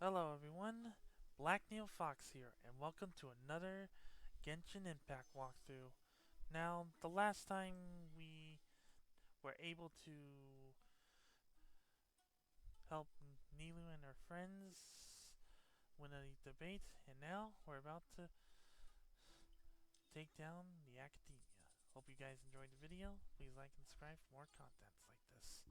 Hello everyone, Black Neil Fox here, and welcome to another Genshin Impact walkthrough. Now, the last time we were able to help Nilu and her friends win a debate, and now we're about to take down the Academia. Hope you guys enjoyed the video. Please like and subscribe for more contents like this.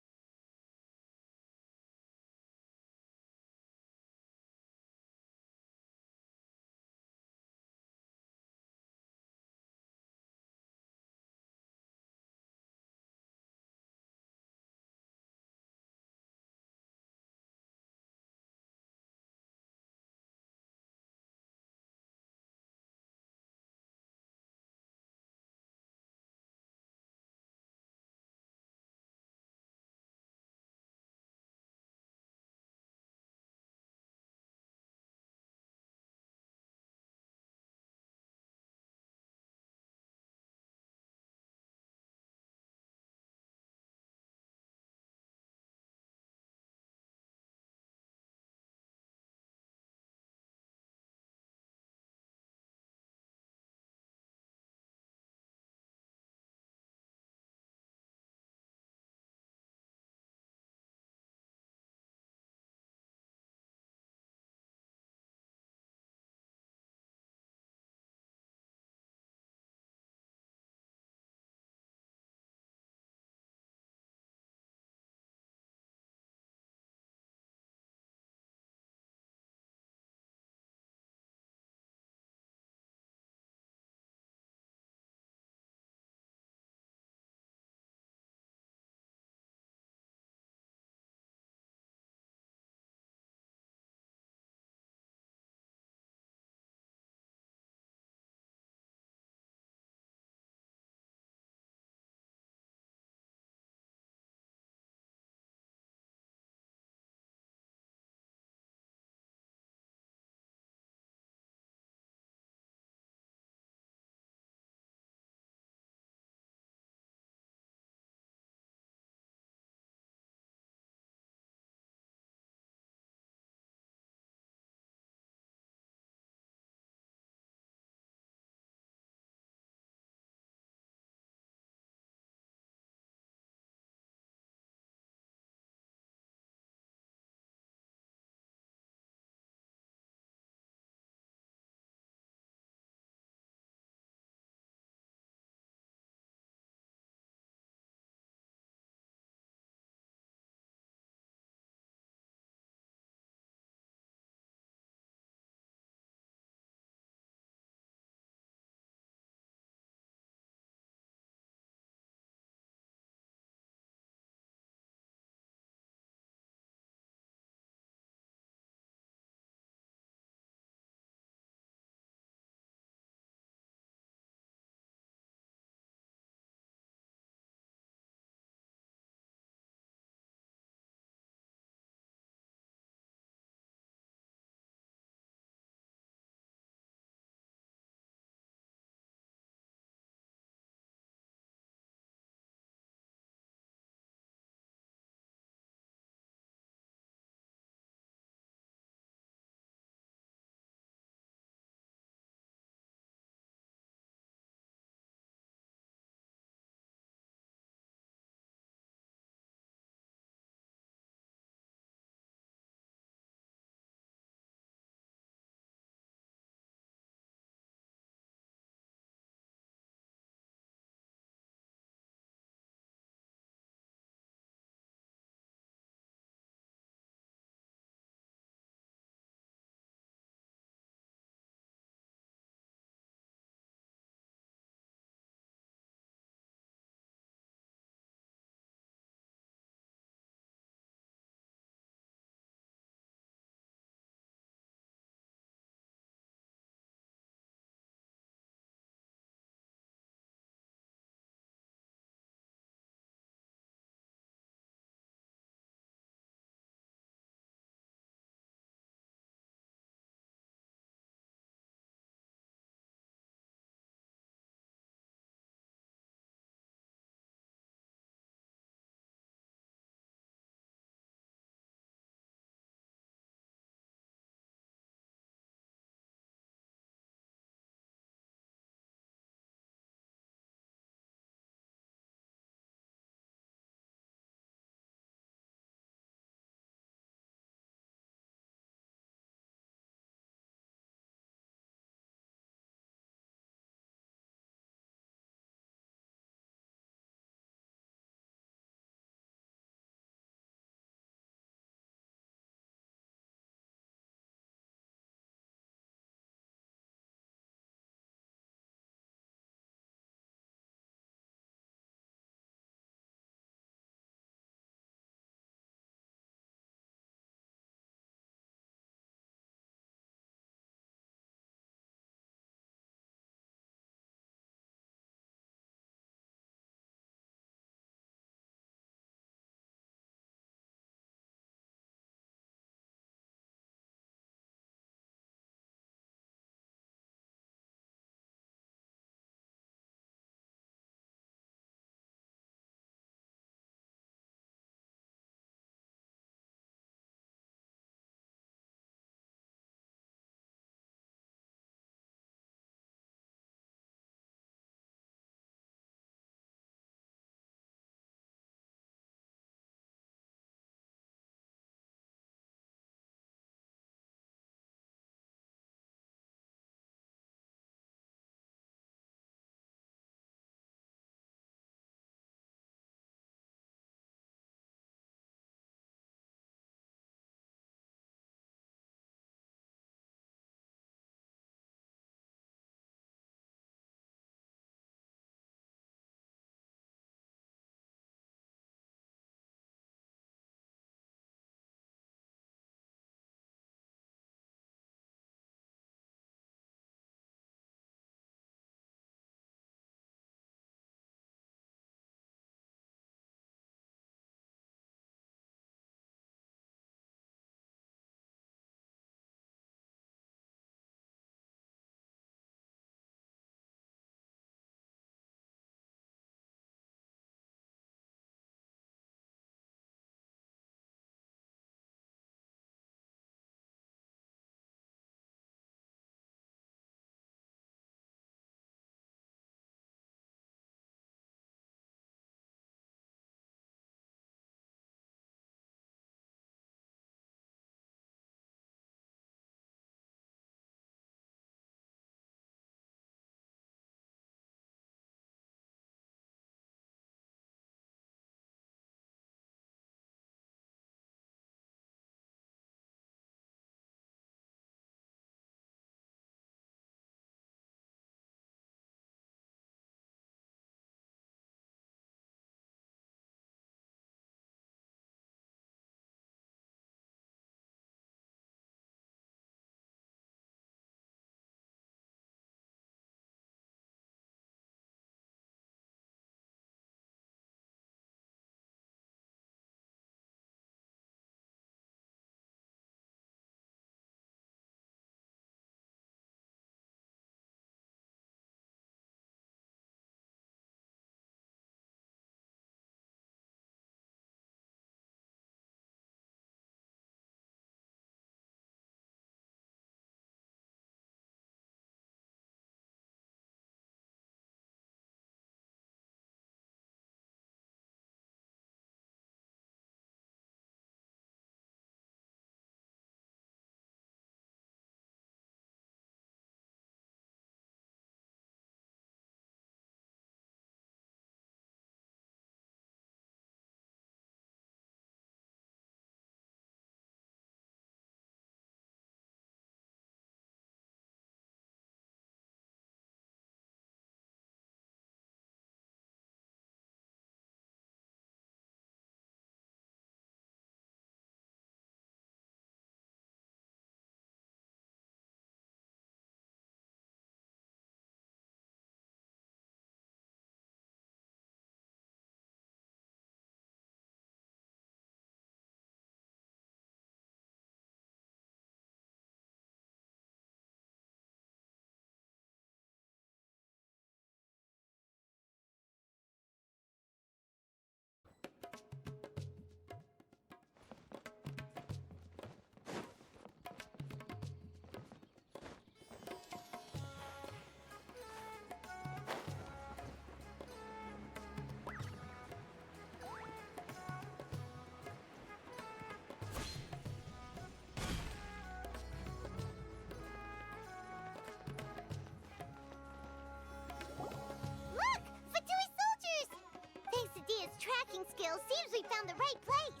tracking skills, seems we found the right place.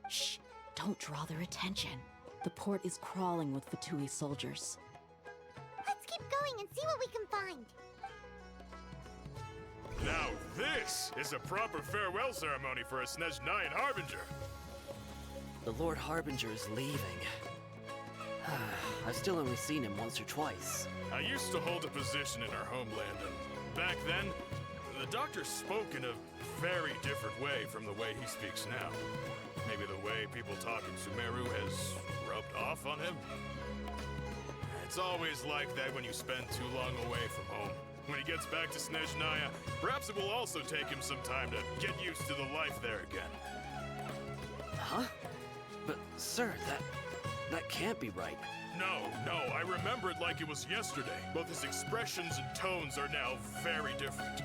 Shh! Don't draw their attention. The port is crawling with Fatui soldiers. Let's keep going and see what we can find. Now this is a proper farewell ceremony for a Snezhnayan Harbinger. The Lord Harbinger is leaving. I've still only seen him once or twice. I used to hold a position in our homeland, and back then, the doctor spoke in a very different way from the way he speaks now. Maybe the way people talk in Sumeru has rubbed off on him? It's always like that when you spend too long away from home. When he gets back to Snezhnaya, perhaps it will also take him some time to get used to the life there again. Huh? But, sir, that can't be right. No, I remember it like it was yesterday. Both his expressions and tones are now very different.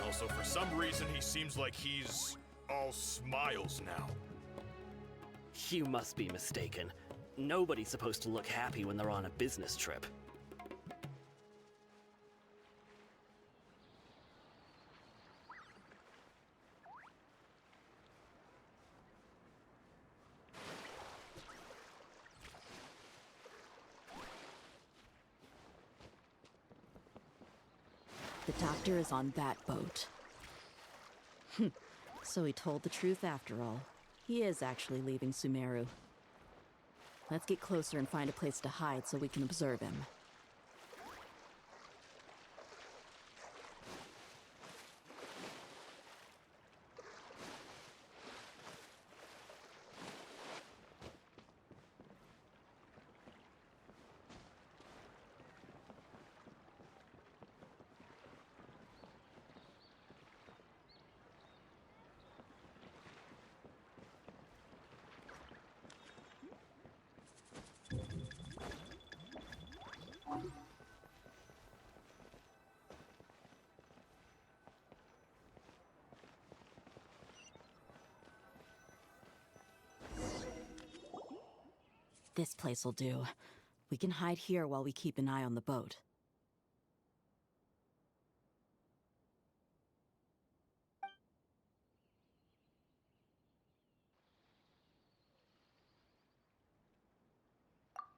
Also, for some reason, he seems like he's all smiles now. You must be mistaken. Nobody's supposed to look happy when they're on a business trip. The doctor is on that boat. So he told the truth after all. He is actually leaving Sumeru. Let's get closer and find a place to hide so we can observe him. This place will do. We can hide here while we keep an eye on the boat.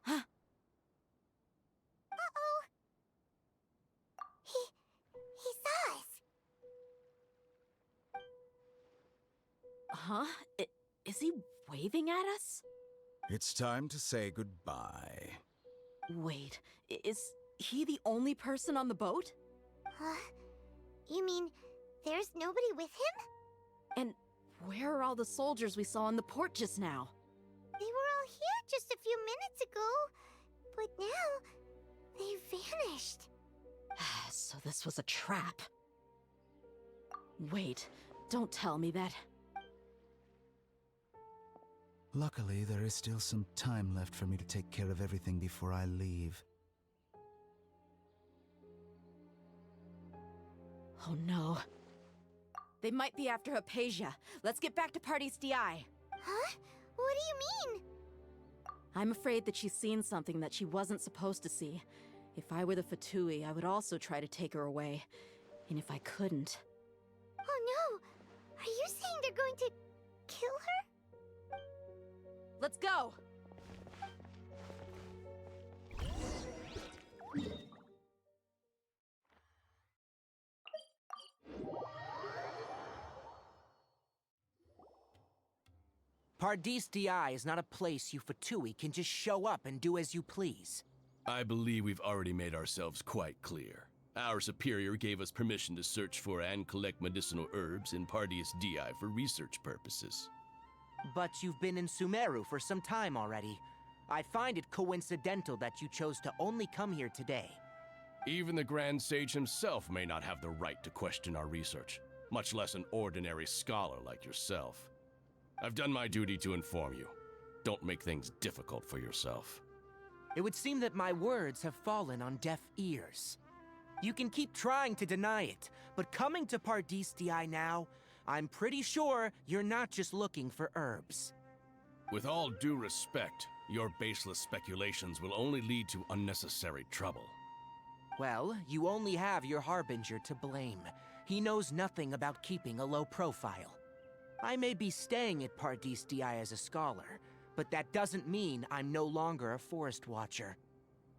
Huh? Uh-oh. He saw us. Huh? Is he waving at us? It's time to say goodbye. Wait, is he the only person on the boat? You mean there's nobody with him? And where are all the soldiers we saw in the port just now? They were all here just a few minutes ago, but now they vanished. So this was a trap. Wait, don't tell me that. Luckily, there is still some time left for me to take care of everything before I leave. Oh no. They might be after Hypatia. Let's get back to Party's DI. Huh? What do you mean? I'm afraid that she's seen something that she wasn't supposed to see. If I were the Fatui, I would also try to take her away. And if I couldn't... Oh no! Are you saying they're going to kill her? Let's go! Paradis DI is not a place you Fatui can just show up and do as you please. I believe we've already made ourselves quite clear. Our superior gave us permission to search for and collect medicinal herbs in Paradis DI for research purposes. But you've been in Sumeru for some time already. I find it coincidental that you chose to only come here today. Even the Grand Sage himself may not have the right to question our research, much less an ordinary scholar like yourself. I've done my duty to inform you. Don't make things difficult for yourself. It would seem that my words have fallen on deaf ears. You can keep trying to deny it, but coming to Paradis DI now, I'm pretty sure you're not just looking for herbs. With all due respect, your baseless speculations will only lead to unnecessary trouble. Well, you only have your Harbinger to blame. he knows nothing about keeping a low profile. I may be staying at Pardis Di as a scholar, but that doesn't mean I'm no longer a forest watcher.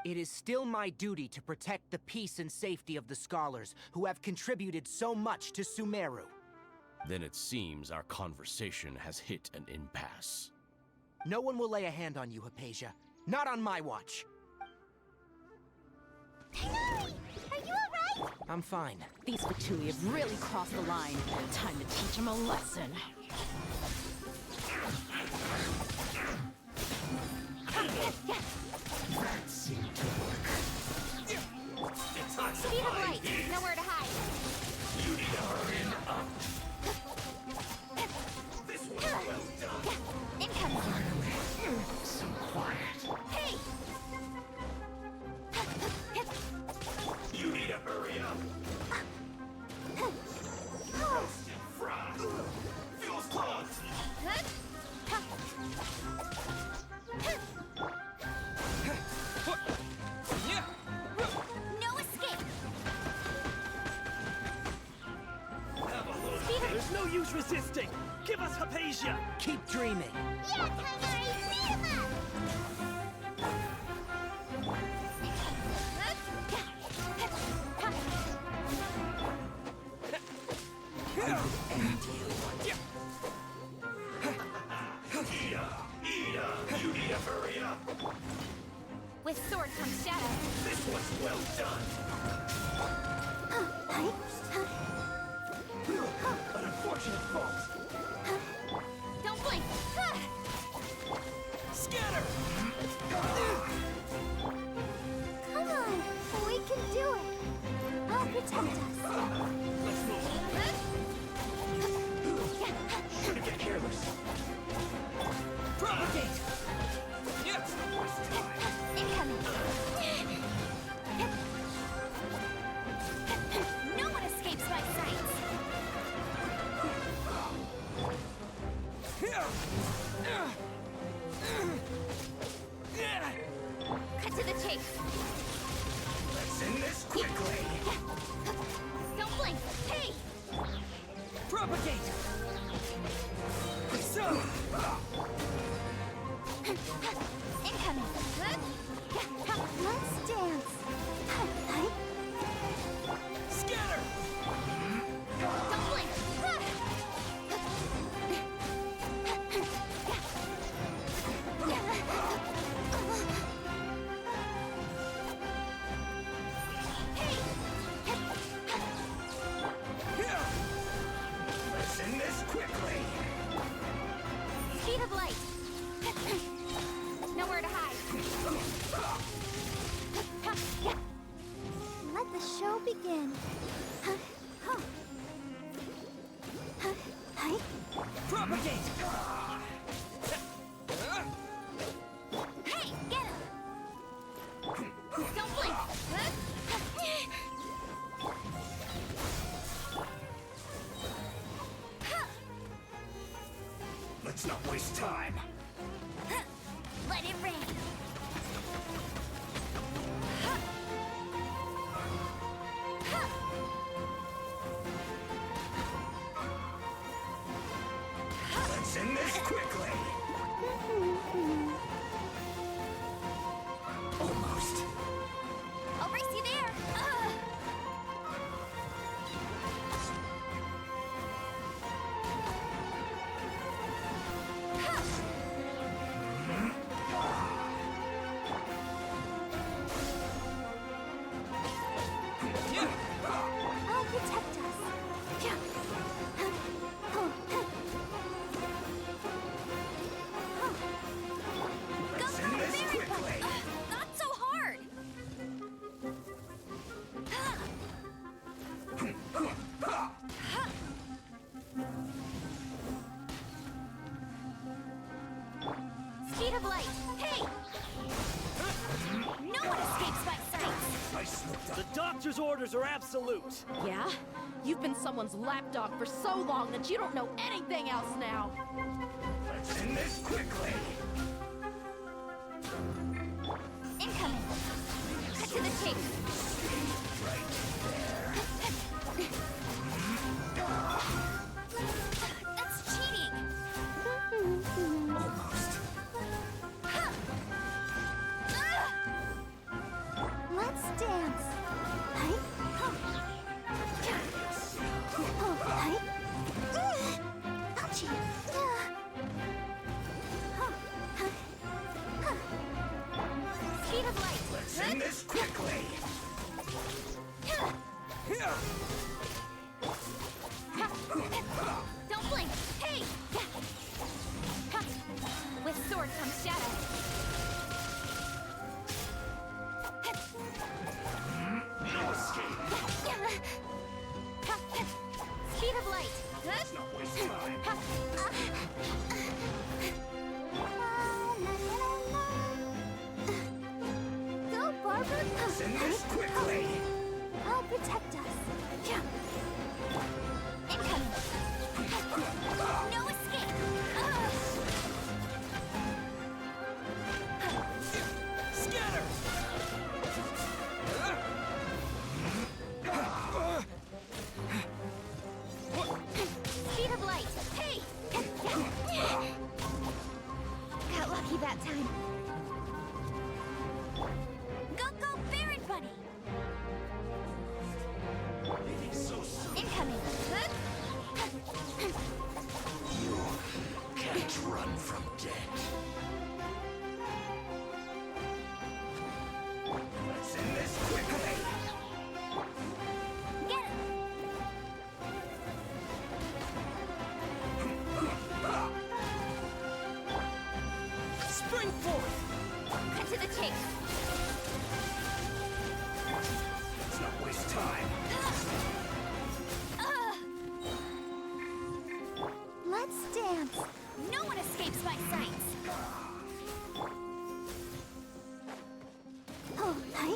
It is still my duty to protect the peace and safety of the scholars who have contributed so much to Sumeru. Then it seems our conversation has hit an impasse. No one will lay a hand on you, Hypatia. Not on my watch. Hinari! Are you alright? I'm fine. These Fatui have really crossed the line. Time to teach them a lesson. Speed of light. Nowhere to hide. Incoming. So quiet. Hey! You need to hurry up. Roasted fried. Feels clogged. No escape. There's no use resisting! Give us Hypatia! Keep dreaming. Yeah, Hinari! Beat him up! You need to hurry up. With sword comes shadow. This one's well done. An unfortunate fault. Don't blink. Scatter! Come on, we can do it. I'll protect us. Let's move. Shouldn't get careless. Propagate! Yes! Incoming. No one escapes my sights. Cut to the chase. Let's end this quickly. Don't blink. Hey! Propagate! So! Incoming. Let's dance. Scatter! Don't blink. Let's end this quickly. Speed of light. Nowhere to hide. Let the show begin. Propagate! Hey, get him! Don't blink. Let's not waste time. Let it rain. Let's end this quickly. Almost. I'll race you there. I'll protect us. Let's end this quickly. Not so hard. Speed of light. Hey! No one escapes my sights. I slipped up. The doctor's orders are absolute! Yeah? You've been someone's lapdog for so long that you don't know anything else now. Let's end this quickly. Incoming. Cut to the chase. Right there. energy. Speed of light. Let's end this quickly. Don't blink. Hey! With sword comes shadow. No escape. Speed of light. Let's not waste time. Go, Barbara. Let's end this quickly. I'll protect us. Incoming. No escape. Scatter! Speed of light. Hey! Got lucky that time. Go, Baron Bunny! Incoming. Can't run from death. Let's end this quickly. Get him! Spring forth! Cut to the chase. Let's not waste time. Let's dance. No one escapes my sights. Oh, hi.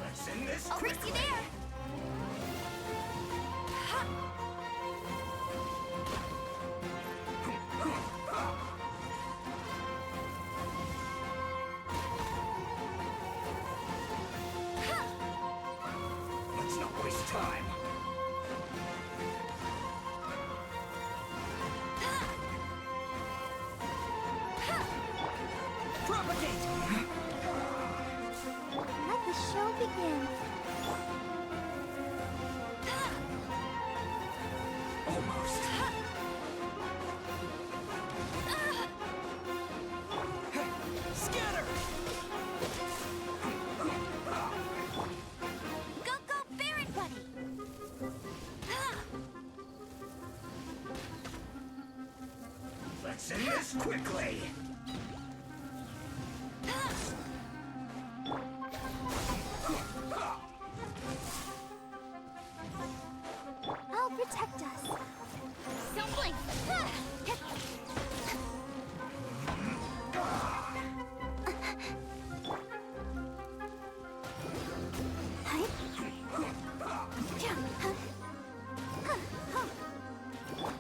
Let's end this I'll race you quickly. there. Let's not waste time. Propagate! Let the show begin. Almost. Scatter! Go, Baron Bunny! Let's end this quickly. I'll protect us. Don't blink.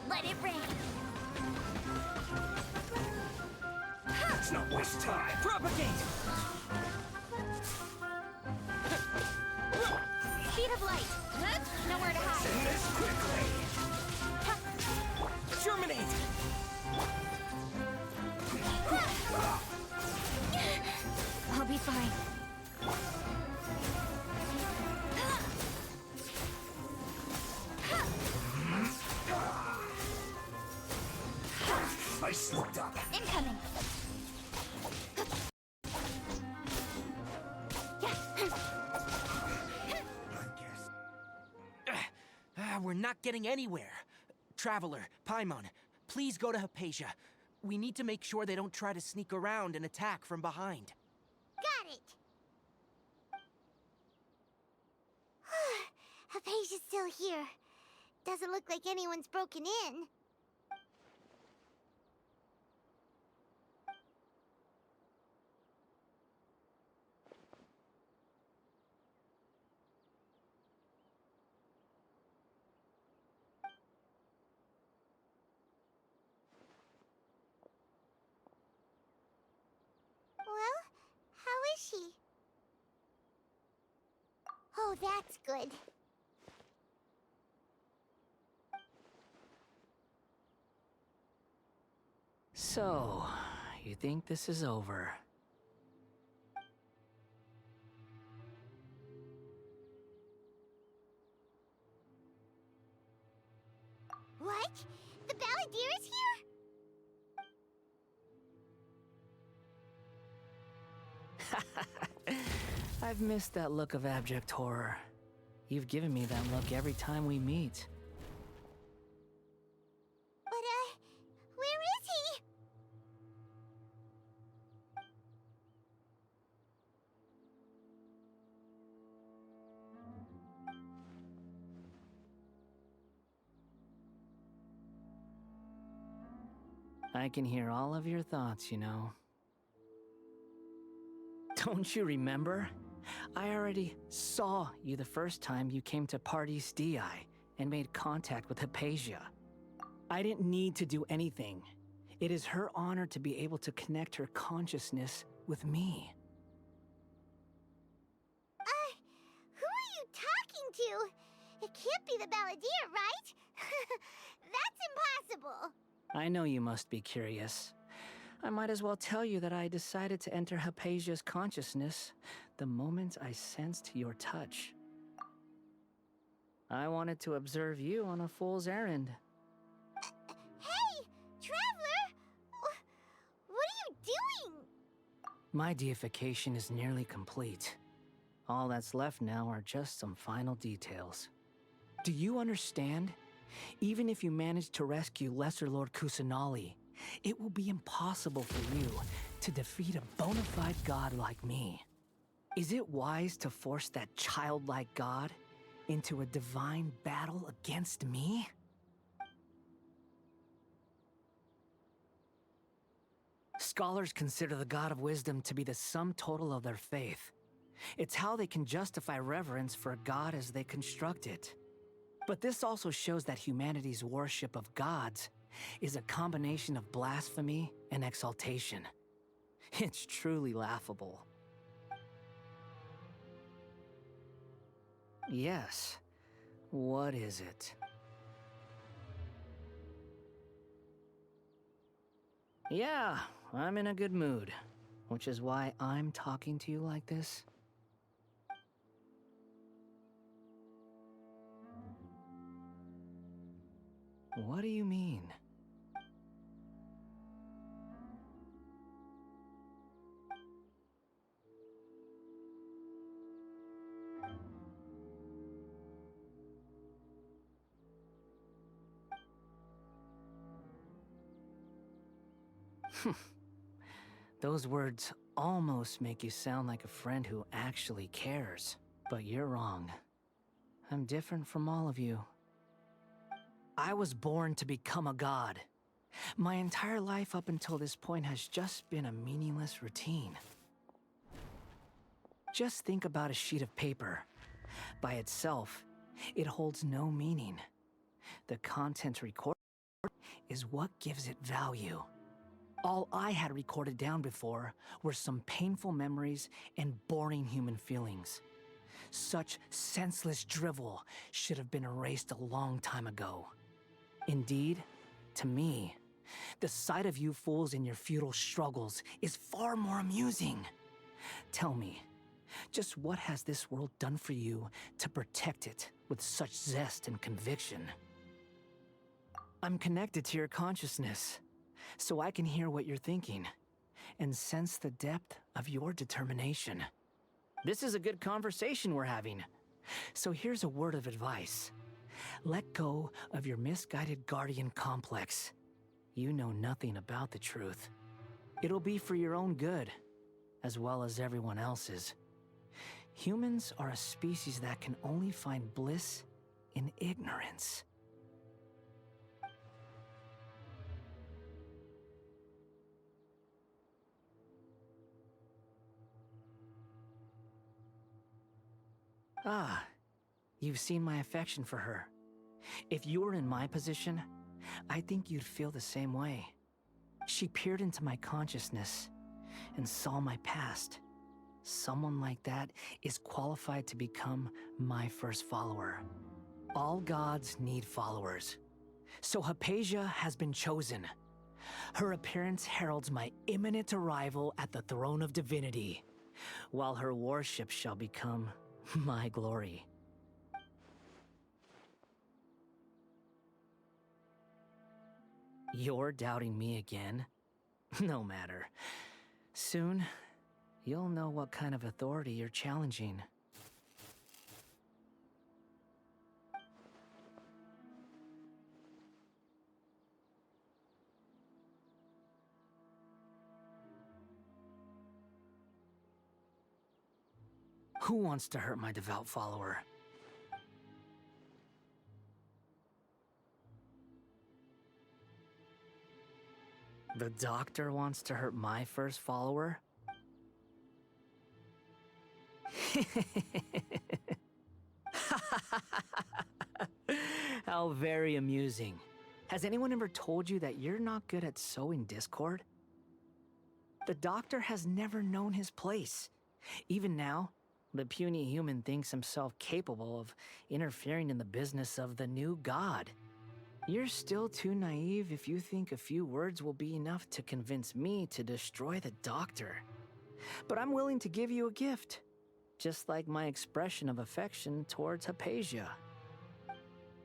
Let it rain. Let's not waste time. Propagate! Speed of light. Nowhere to Let's hide. end this quickly. Terminate! I'll be fine. I slipped up. Incoming. We're not getting anywhere. Traveler, Paimon, please go to Hypatia. We need to make sure they don't try to sneak around and attack from behind. Got it. Hypatia's still here. Doesn't look like anyone's broken in. Well, how is she? Oh, that's good. So, you think this is over? What? The Balladeer is here? I've missed that look of abject horror. You've given me that look every time we meet. But, where is he? I can hear all of your thoughts, you know. Don't you remember? I already saw you the first time you came to Party's DI and made contact with Hypatia. I didn't need to do anything. It is her honor to be able to connect her consciousness with me. Who are you talking to? It can't be the Balladeer, right? That's impossible. I know you must be curious. I might as well tell you that I decided to enter Hypatia's consciousness the moment I sensed your touch. I wanted to observe you on a fool's errand. Hey, Traveler! What are you doing? My deification is nearly complete. All that's left now are just some final details. Do you understand? Even if you manage to rescue Lesser Lord Kusanali, it will be impossible for you to defeat a bona fide god like me. Is it wise to force that childlike god into a divine battle against me? Scholars consider the god of wisdom to be the sum total of their faith. It's how they can justify reverence for a god as they construct it. But this also shows that humanity's worship of gods is a combination of blasphemy and exaltation. It's truly laughable. Yes. What is it? Yeah, I'm in a good mood, which is why I'm talking to you like this. What do you mean? Those words almost make you sound like a friend who actually cares. But you're wrong. I'm different from all of you. I was born to become a god. My entire life up until this point has just been a meaningless routine. Just think about a sheet of paper. By itself, it holds no meaning. The content recorded is what gives it value. All I had recorded down before were some painful memories and boring human feelings. Such senseless drivel should have been erased a long time ago. Indeed, to me, the sight of you fools in your futile struggles is far more amusing. Tell me, just what has this world done for you to protect it with such zest and conviction? I'm connected to your consciousness, so I can hear what you're thinking and sense the depth of your determination. This is a good conversation we're having. So here's a word of advice. Let go of your misguided guardian complex. You know nothing about the truth. It'll be for your own good, as well as everyone else's. Humans are a species that can only find bliss in ignorance. Ah, you've seen my affection for her. If you were in my position, I think you'd feel the same way. She peered into my consciousness and saw my past. someone like that is qualified to become my first follower. All gods need followers. So Hypatia has been chosen. Her appearance heralds my imminent arrival at the throne of divinity, while her worship shall become my glory. You're doubting me again? No matter. Soon, you'll know what kind of authority you're challenging. Who wants to hurt my devout follower? The doctor wants to hurt my first follower? How very amusing. Has anyone ever told you that you're not good at sowing discord? The doctor has never known his place. Even now, the puny human thinks himself capable of interfering in the business of the new god. You're still too naive if you think a few words will be enough to convince me to destroy the doctor. But I'm willing to give you a gift, just like my expression of affection towards Hypatia.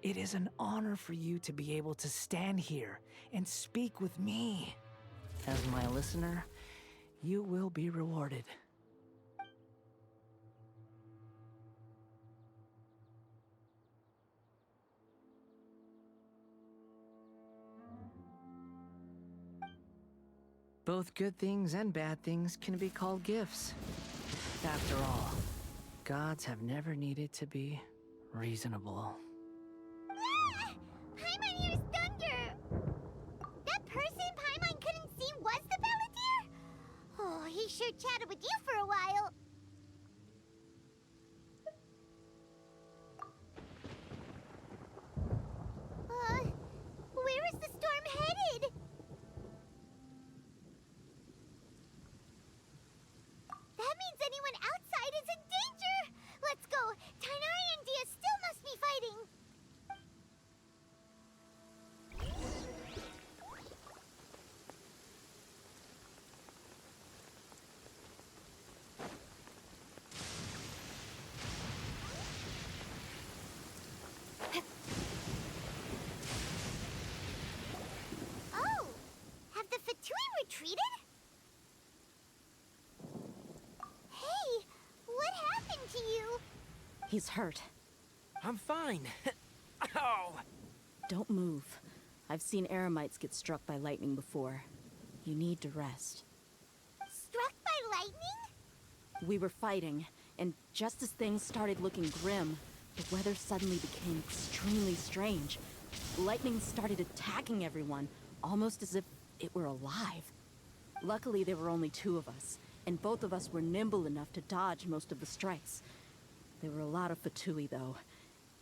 It is an honor for you to be able to stand here and speak with me. As my listener, you will be rewarded. Both good things and bad things can be called gifts. After all, gods have never needed to be reasonable. Ah! Paimon hears thunder! That person Paimon couldn't see was the Balladeer? Oh, he sure chatted with you for a while. Where is the storm headed? That means anyone outside is in danger! Let's go! Tainari and Dia still must be fighting! Oh! Have the Fatui retreated? Hey! What happened to you? He's hurt. I'm fine. Ow! Don't move. I've seen Eremites get struck by lightning before. You need to rest. Struck by lightning? We were fighting, and just as things started looking grim, the weather suddenly became extremely strange. Lightning started attacking everyone, almost as if it were alive. Luckily, there were only two of us, and both of us were nimble enough to dodge most of the strikes. There were a lot of Fatui, though,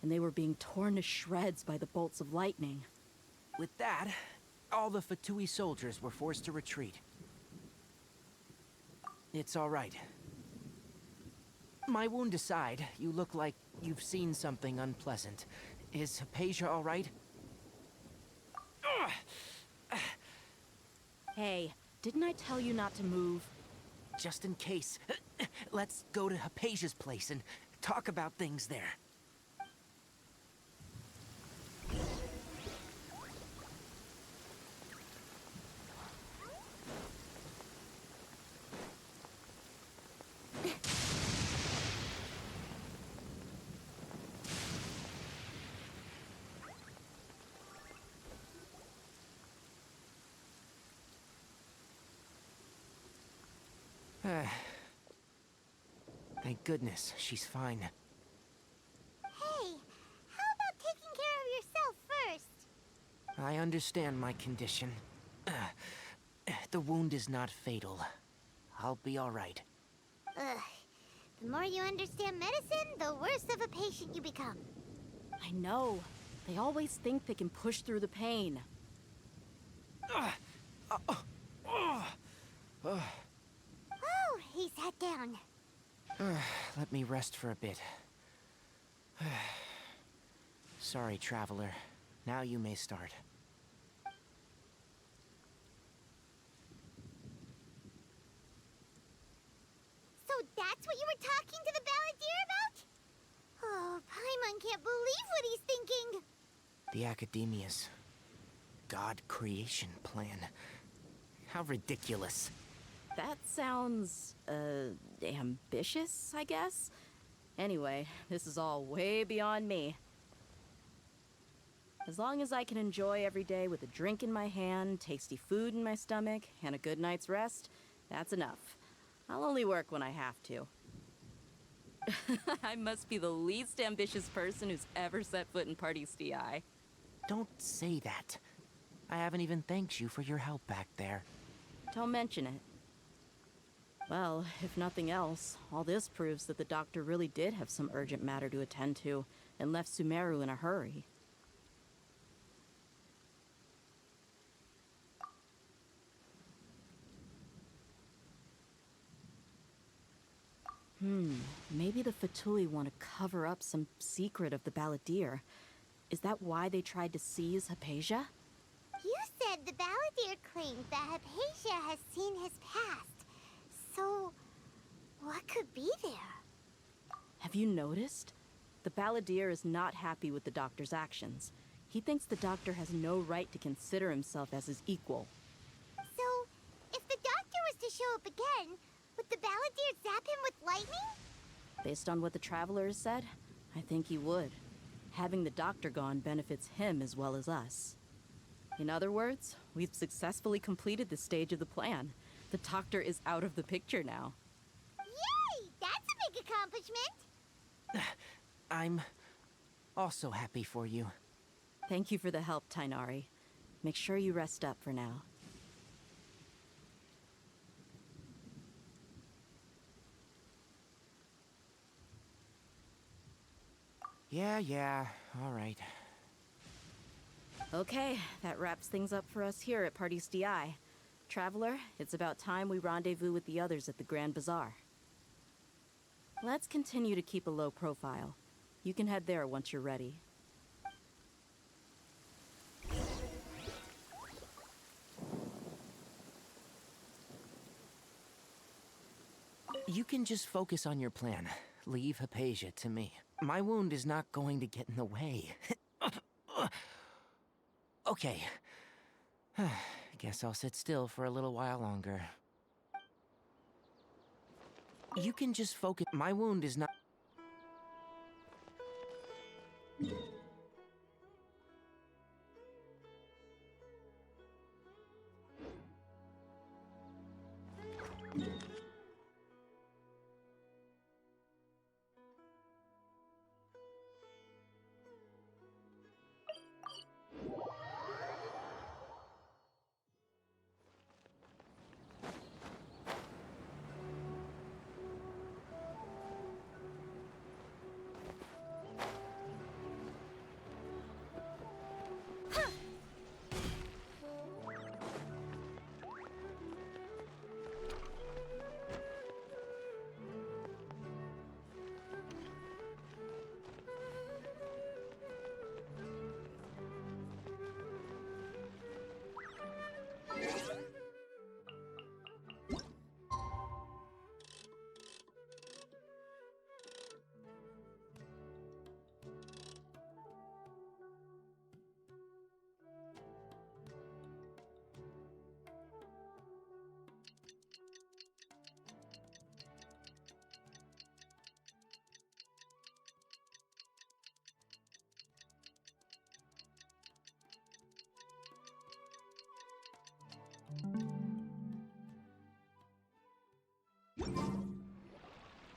and they were being torn to shreds by the bolts of lightning. With that, all the Fatui soldiers were forced to retreat. It's all right. My wound aside, you look like you've seen something unpleasant. Is Hypatia all right? Hey, didn't I tell you not to move? Just in case, let's go to Hypatia's place and talk about things there. Thank goodness she's fine. Hey, how about taking care of yourself first? I understand my condition. The wound is not fatal. I'll be all right. Ugh. The more you understand medicine, the worse of a patient you become. I know. They always think they can push through the pain. Oh, he sat down. Let me rest for a bit. Sorry, traveler. Now you may start. So that's what you were talking to the balladeer about? Oh, Paimon can't believe what he's thinking. The Academia's God creation plan. How ridiculous. That sounds, ambitious, I guess? Anyway, this is all way beyond me. As long as I can enjoy every day with a drink in my hand, tasty food in my stomach, and a good night's rest, that's enough. I'll only work when I have to. I must be the least ambitious person who's ever set foot in Party STI. Don't say that. I haven't even thanked you for your help back there. Don't mention it. Well, if nothing else, all this proves that the doctor really did have some urgent matter to attend to and left Sumeru in a hurry. Maybe the Fatui want to cover up some secret of the balladeer. Is that why they tried to seize Hypatia? You said the balladeer claimed that Hypatia has seen his past. So, what could be there? Have you noticed? The balladeer is not happy with the doctor's actions. He thinks the doctor has no right to consider himself as his equal. So, if the doctor was to show up again, would the balladeer zap him with lightning? Based on what the traveler has said, I think he would. Having the doctor gone benefits him as well as us. In other words, we've successfully completed this stage of the plan. The doctor is out of the picture now. Yay! That's a big accomplishment! I'm also happy for you. Thank you for the help, Tainari. Make sure you rest up for now. Yeah, all right. Okay, that wraps things up for us here at Party STI. Traveler, it's about time we rendezvous with the others at the Grand Bazaar. Let's continue to keep a low profile. You can head there once you're ready. You can just focus on your plan. Leave Hypatia to me. My wound is not going to get in the way. Okay. Guess I'll sit still for a little while longer. You can just focus. My wound is not.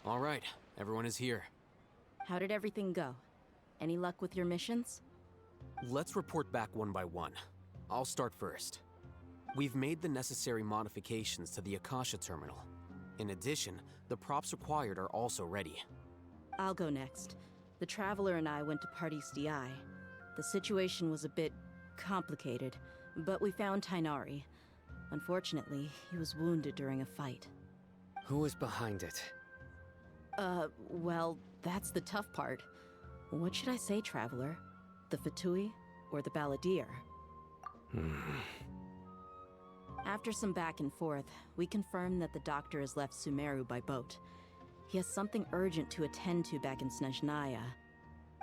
All right, everyone is here. How did everything go? Any luck with your missions? Let's report back one by one. I'll start first. We've made the necessary modifications to the Akasha terminal. In addition, the props required are also ready. I'll go next. The Traveler and I went to Party STI. The situation was a bit complicated, but we found Tainari. Unfortunately, he was wounded during a fight. Who was behind it? Well, that's the tough part. What should I say, Traveler? The Fatui or the Balladeer? After some back and forth, we confirmed that the doctor has left Sumeru by boat. He has something urgent to attend to back in Snezhnaya.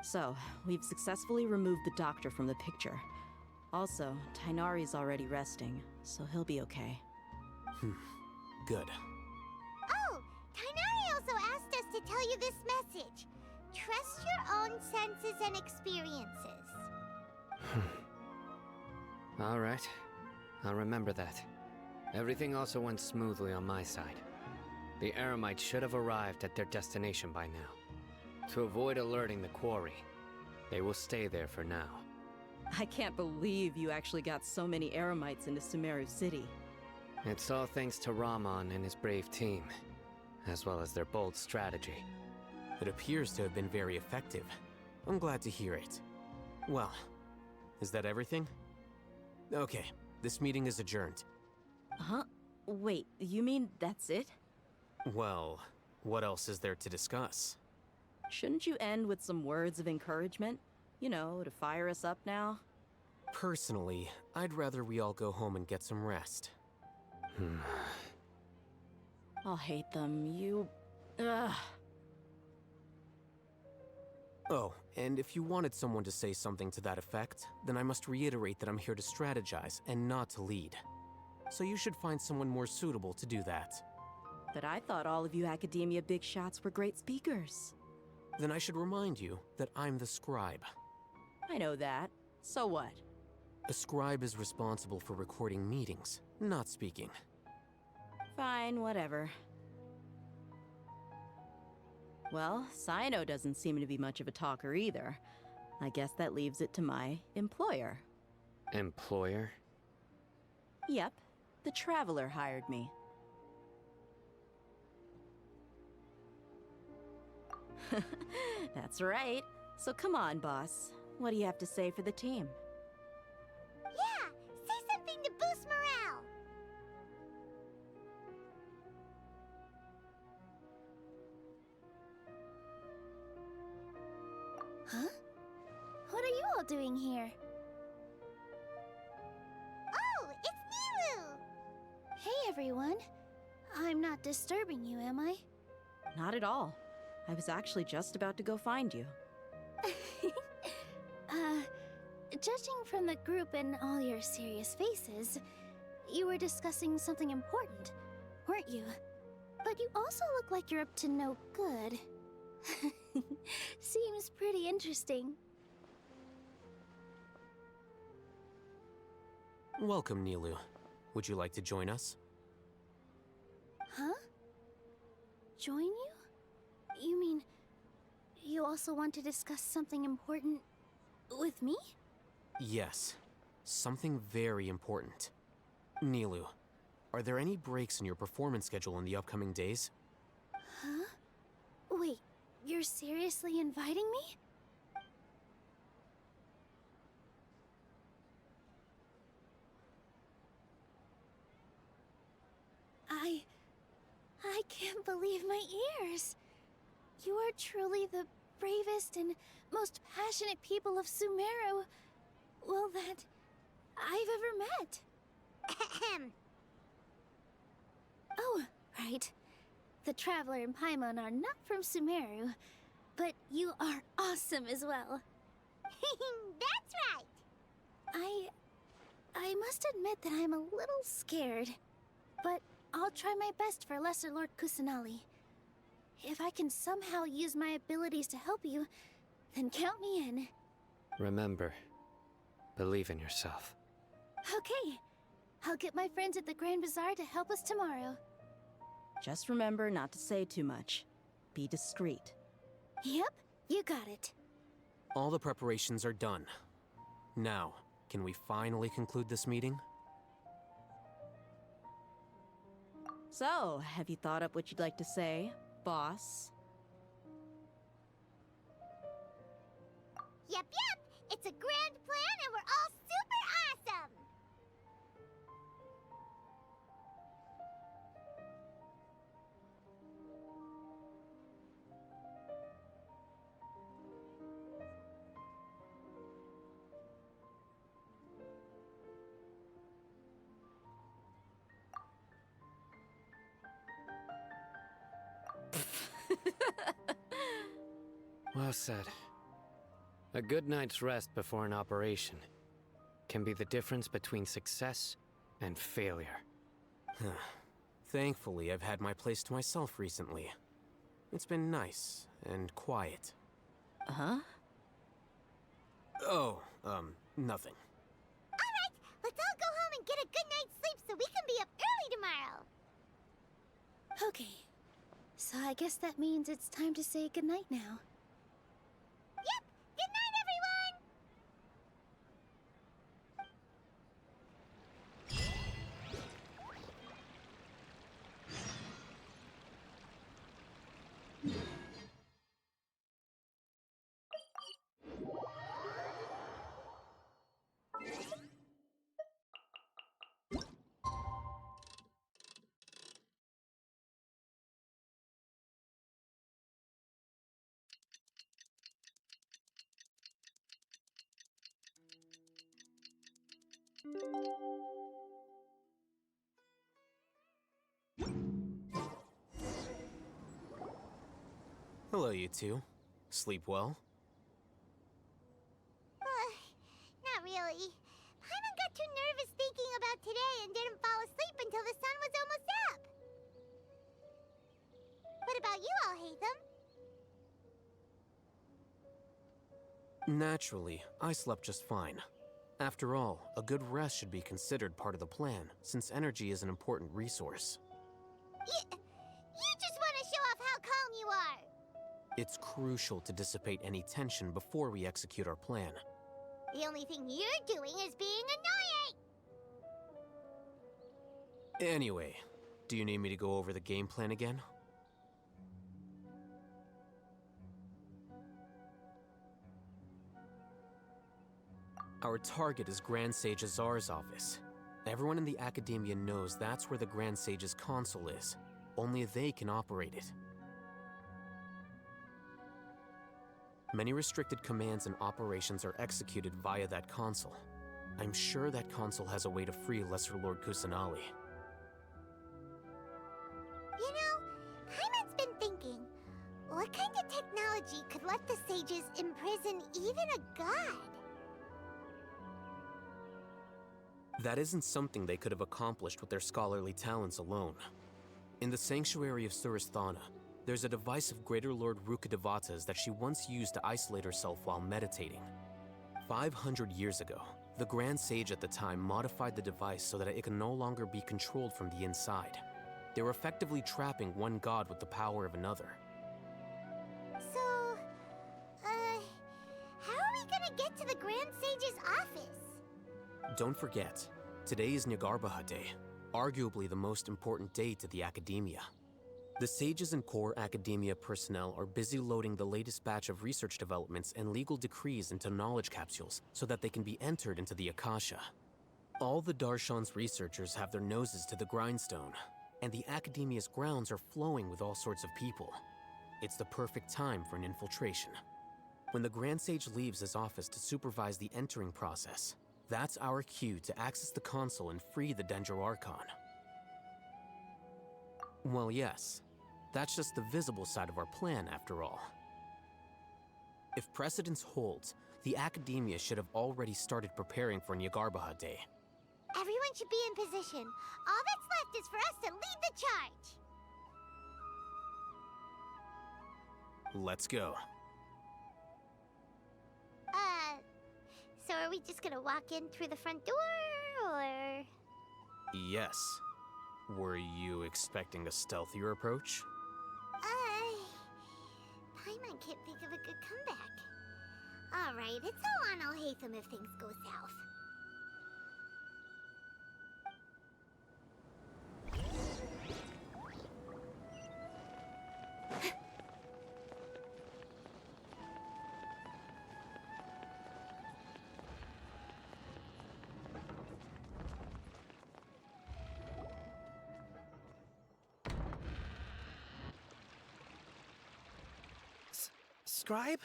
So, we've successfully removed the doctor from the picture. Also, Tainari's already resting, so he'll be okay. Good. Oh, Tainari also asked us to tell you this message. Trust your own senses and experiences. All right. I'll remember that. Everything also went smoothly on my side. The Eremites should have arrived at their destination by now. To avoid alerting the quarry, they will stay there for now. I can't believe you actually got so many Eremites into Sumeru City. It's all thanks to Rahman and his brave team, as well as their bold strategy. It appears to have been very effective. I'm glad to hear it. Well, is that everything? Okay, this meeting is adjourned. Huh? Wait, you mean that's it? Well, what else is there to discuss? Shouldn't you end with some words of encouragement? You know, to fire us up now? Personally, I'd rather we all go home and get some rest. I'll hate them. Ugh. Oh, and if you wanted someone to say something to that effect, then I must reiterate that I'm here to strategize and not to lead. So you should find someone more suitable to do that. But I thought all of you academia big shots were great speakers. Then I should remind you that I'm the scribe. I know that. So what? A scribe is responsible for recording meetings, not speaking. Fine, whatever. Well, Cyno doesn't seem to be much of a talker either. I guess that leaves it to my employer. Employer? Yep, the Traveler hired me. That's right. So come on, boss. What do you have to say for the team? Yeah, say something to boost morale. Huh? What are you all doing here? Oh, it's Nilu! Hey, everyone. I'm not disturbing you, am I? Not at all. I was actually just about to go find you. Judging from the group and all your serious faces, you were discussing something important, weren't you? But you also look like you're up to no good. Seems pretty interesting. Welcome, Nilu. Would you like to join us? Huh? Join you? You mean, you also want to discuss something important with me? Yes. Something very important. Nilu, are there any breaks in your performance schedule in the upcoming days? Huh? Wait, you're seriously inviting me? I can't believe my ears. You are truly the bravest and most passionate people of Sumeru, well, that I've ever met. Ahem. Oh, right. The Traveler and Paimon are not from Sumeru, but you are awesome as well. That's right. I must admit that I'm a little scared, but I'll try my best for Lesser Lord Kusanali. If I can somehow use my abilities to help you, then count me in. Remember, believe in yourself. Okay. I'll get my friends at the Grand Bazaar to help us tomorrow. Just remember not to say too much. Be discreet. Yep, you got it. All the preparations are done. Now, can we finally conclude this meeting? So, have you thought up what you'd like to say, boss? Yep. It's a grand plan and we're all super awesome. Well said. A good night's rest before an operation can be the difference between success and failure. Thankfully, I've had my place to myself recently. It's been nice and quiet. Huh? Oh, nothing. Alright, let's all go home and get a good night's sleep so we can be up early tomorrow. Okay, so I guess that means it's time to say goodnight now. Yep, good night, everyone! Hello, you two. Sleep well? Not really. Paimon got too nervous thinking about today and didn't fall asleep until the sun was almost up. What about you all, Hatham? Naturally, I slept just fine. After all, a good rest should be considered part of the plan, since energy is an important resource. You just want to show off how calm you are. It's crucial to dissipate any tension before we execute our plan. The only thing you're doing is being annoying. Anyway, do you need me to go over the game plan again? Our target is Grand Sage Azar's office. Everyone in the Academia knows that's where the Grand Sage's console is. Only they can operate it. Many restricted commands and operations are executed via that console. I'm sure that console has a way to free Lesser Lord Kusanali. You know, Paimon's been thinking, what kind of technology could let the sages imprison even a god? That isn't something they could have accomplished with their scholarly talents alone. In the Sanctuary of Suristhana, there's a device of Greater Lord Rukkhadevata's that she once used to isolate herself while meditating. 500 years ago, the Grand Sage at the time modified the device so that it could no longer be controlled from the inside. They were effectively trapping one god with the power of another. So, how are we gonna get to the Grand Sage's office? Don't forget, today is Nyagarbha Day, arguably the most important day to the Academia. The sages and core Academia personnel are busy loading the latest batch of research developments and legal decrees into knowledge capsules so that they can be entered into the Akasha. All the Darshan's researchers have their noses to the grindstone, and the Academia's grounds are flowing with all sorts of people. It's the perfect time for an infiltration. When the Grand Sage leaves his office to supervise the entering process, that's our cue to access the console and free the Dendro Archon. Well, yes. That's just the visible side of our plan, after all. If precedence holds, the Academia should have already started preparing for Nyagarbha Day. Everyone should be in position. All that's left is for us to lead the charge. Let's go. So are we just gonna walk in through the front door, or...? Yes. Were you expecting a stealthier approach? Paimon can't think of a good comeback. Alright, it's all on Alhaitham if things go south. Scribe?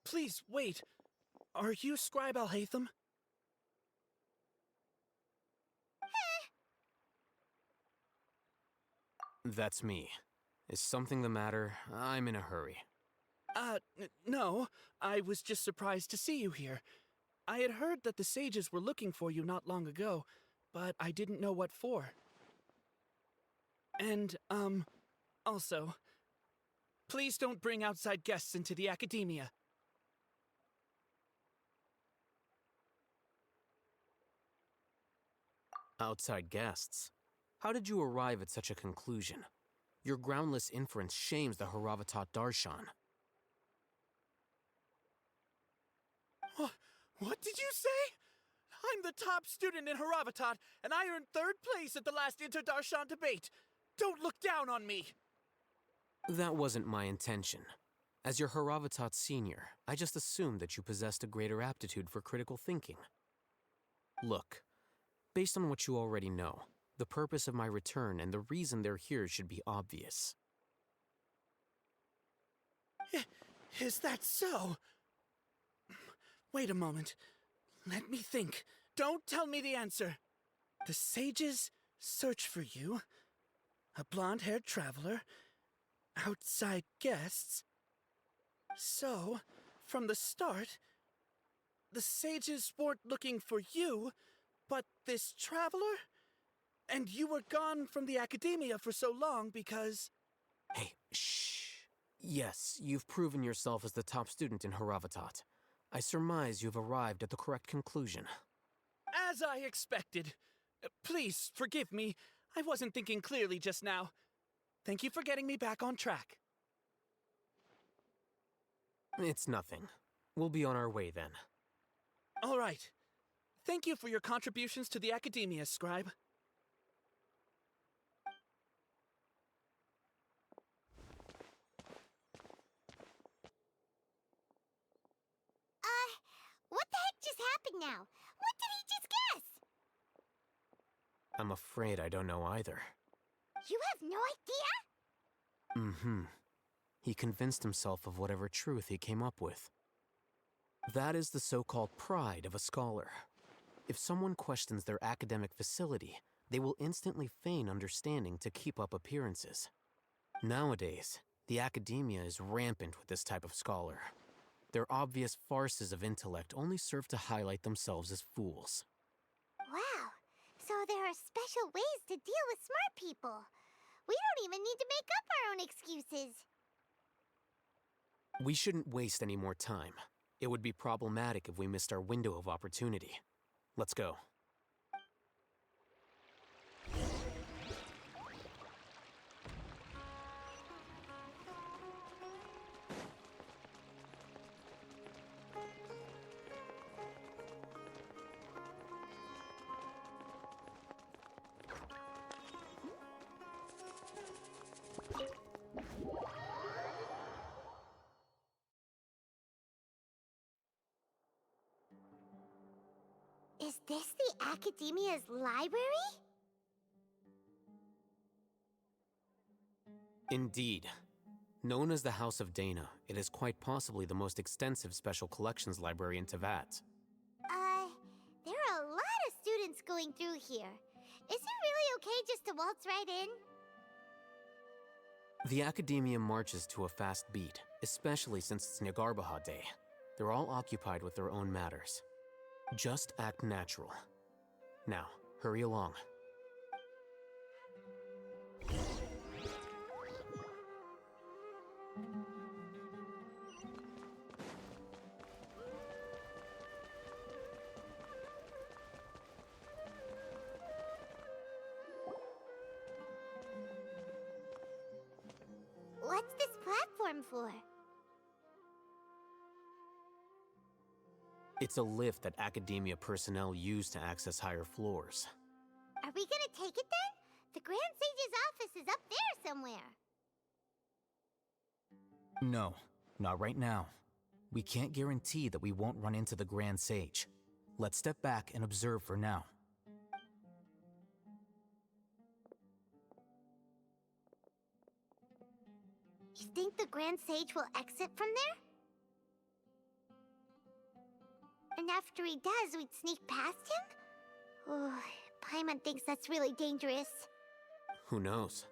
Please, wait. Are you Scribe Alhaitham? That's me. Is something the matter? I'm in a hurry. No. I was just surprised to see you here. I had heard that the sages were looking for you not long ago, but I didn't know what for. And, also, please don't bring outside guests into the academia. Outside guests? How did you arrive at such a conclusion? Your groundless inference shames the Haravatat Darshan. What did you say? I'm the top student in Haravatat, and I earned 3rd place at the last Inter-Darshan debate. Don't look down on me! That wasn't my intention. As your Haravatat senior, I just assumed that you possessed a greater aptitude for critical thinking. Look, based on what you already know, the purpose of my return and the reason they're here should be obvious. Is that so? Wait a moment. Let me think. Don't tell me the answer. The sages search for you. A blonde-haired traveler. Outside guests. So, from the start, the sages weren't looking for you, but this traveler? And you were gone from the academia for so long because... Hey, shh. Yes, you've proven yourself as the top student in Haravatat. I surmise you've arrived at the correct conclusion. As I expected. Please, forgive me. I wasn't thinking clearly just now. Thank you for getting me back on track. It's nothing. We'll be on our way then. All right. Thank you for your contributions to the academia, Scribe. What the heck just happened now? What did he just guess? I'm afraid I don't know either. You have no idea? Mm-hmm. He convinced himself of whatever truth he came up with. That is the so-called pride of a scholar. If someone questions their academic facility, they will instantly feign understanding to keep up appearances. Nowadays, the academia is rampant with this type of scholar. Their obvious farces of intellect only serve to highlight themselves as fools. Wow, so there are special ways to deal with smart people. We don't even need to make up our own excuses. We shouldn't waste any more time. It would be problematic if we missed our window of opportunity. Let's go. Is this the Academia's library? Indeed. Known as the House of Dana, it is quite possibly the most extensive special collections library in Teyvat. There are a lot of students going through here. Is it really okay just to waltz right in? The Academia marches to a fast beat, especially since it's Nyargarbaha Day. They're all occupied with their own matters. Just act natural. Now, hurry along. What's this platform for? It's a lift that Academia personnel use to access higher floors. Are we gonna take it then? The Grand Sage's office is up there somewhere. No, not right now. We can't guarantee that we won't run into the Grand Sage. Let's step back and observe for now. You think the Grand Sage will exit from there? And after he does, we'd sneak past him? Paimon thinks that's really dangerous. Who knows?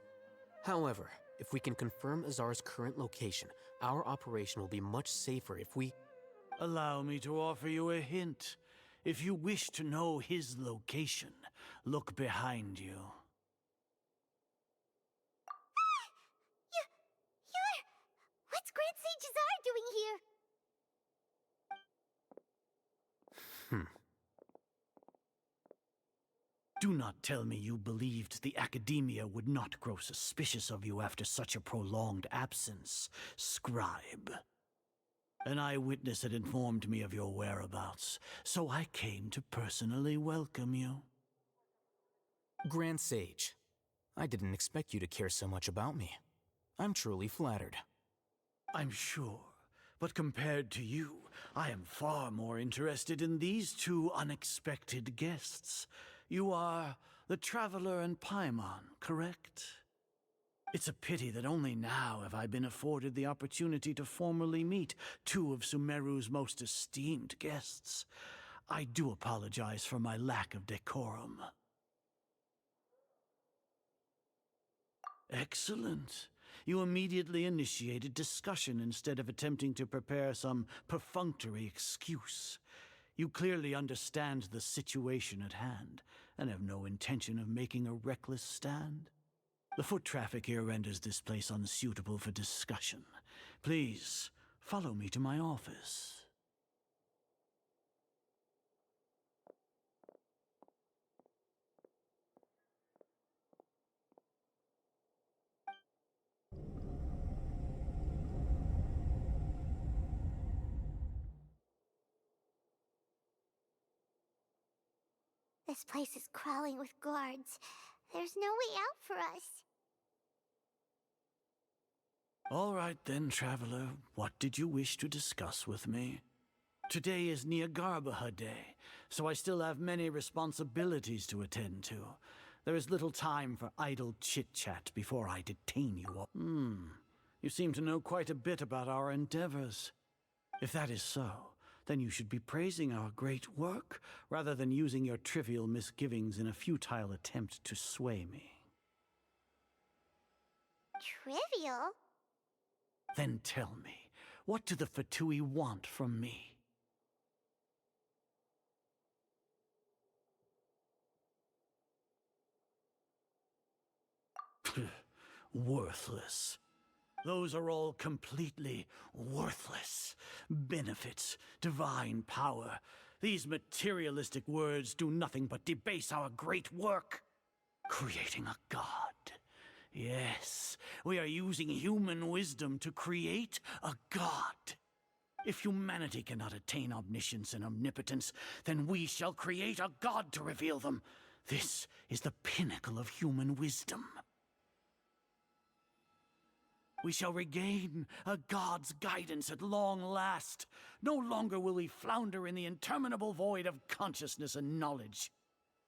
However, If we can confirm Azar's current location, our operation will be much safer if we... Allow me to offer you a hint. If you wish to know his location, look behind you. What's Grand Sage Azar doing here? Do not tell me you believed the Academia would not grow suspicious of you after such a prolonged absence, scribe. An eyewitness had informed me of your whereabouts, so I came to personally welcome you. Grand Sage, I didn't expect you to care so much about me. I'm truly flattered. I'm sure, but compared to you, I am far more interested in these two unexpected guests. You are the Traveler and Paimon, correct? It's a pity that only now have I been afforded the opportunity to formally meet two of Sumeru's most esteemed guests. I do apologize for my lack of decorum. Excellent. You immediately initiated discussion instead of attempting to prepare some perfunctory excuse. You clearly understand the situation at hand, and have no intention of making a reckless stand. The foot traffic here renders this place unsuitable for discussion. Please, follow me to my office. This place is crawling with guards. There's no way out for us. All right then, Traveler. What did you wish to discuss with me? Today is Niagarbaha Day, so I still have many responsibilities to attend to. There is little time for idle chit-chat before I detain you all. You seem to know quite a bit about our endeavors. If that is so, then you should be praising our great work, rather than using your trivial misgivings in a futile attempt to sway me. Trivial? Then tell me, what do the Fatui want from me? Worthless. Those are all completely worthless. Benefits, divine power. These materialistic words do nothing but debase our great work. Creating a god. Yes, we are using human wisdom to create a god. If humanity cannot attain omniscience and omnipotence, then we shall create a god to reveal them. This is the pinnacle of human wisdom. We shall regain a god's guidance at long last. No longer will we flounder in the interminable void of consciousness and knowledge.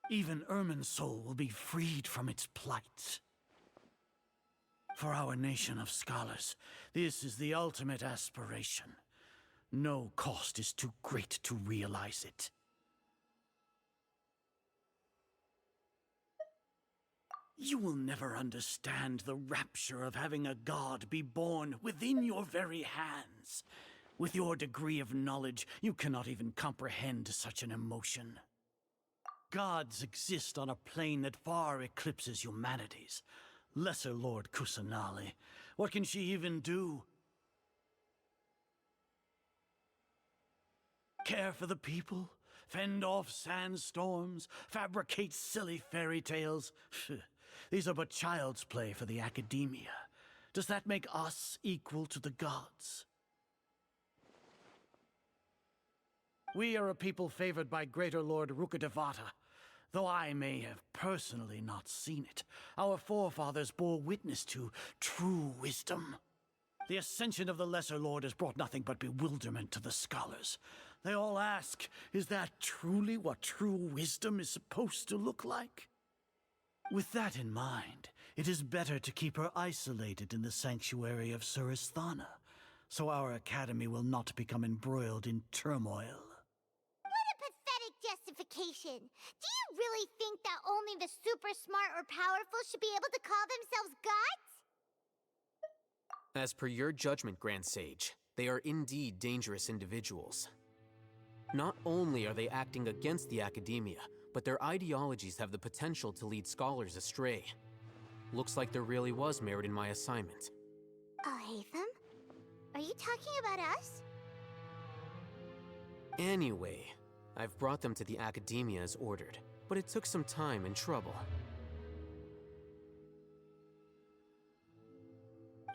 Even Irminsul will be freed from its plight. For our nation of scholars, this is the ultimate aspiration. No cost is too great to realize it. You will never understand the rapture of having a god be born within your very hands. With your degree of knowledge, you cannot even comprehend such an emotion. Gods exist on a plane that far eclipses humanity's. Lesser Lord Kusanali, what can she even do? Care for the people? Fend off sandstorms? Fabricate silly fairy tales? These are but child's play for the Academia. Does that make us equal to the gods? We are a people favored by Greater Lord Rukkhadevata. Though I may have personally not seen it, our forefathers bore witness to true wisdom. The ascension of the Lesser Lord has brought nothing but bewilderment to the scholars. They all ask, is that truly what true wisdom is supposed to look like? With that in mind, it is better to keep her isolated in the sanctuary of Suristhana, so our academy will not become embroiled in turmoil. What a pathetic justification! Do you really think that only the super smart or powerful should be able to call themselves gods? As per your judgment, Grand Sage, they are indeed dangerous individuals. Not only are they acting against the academia, but their ideologies have the potential to lead scholars astray. Looks like there really was merit in my assignment. Alhaitham? Are you talking about us? Anyway, I've brought them to the academia as ordered, but it took some time and trouble.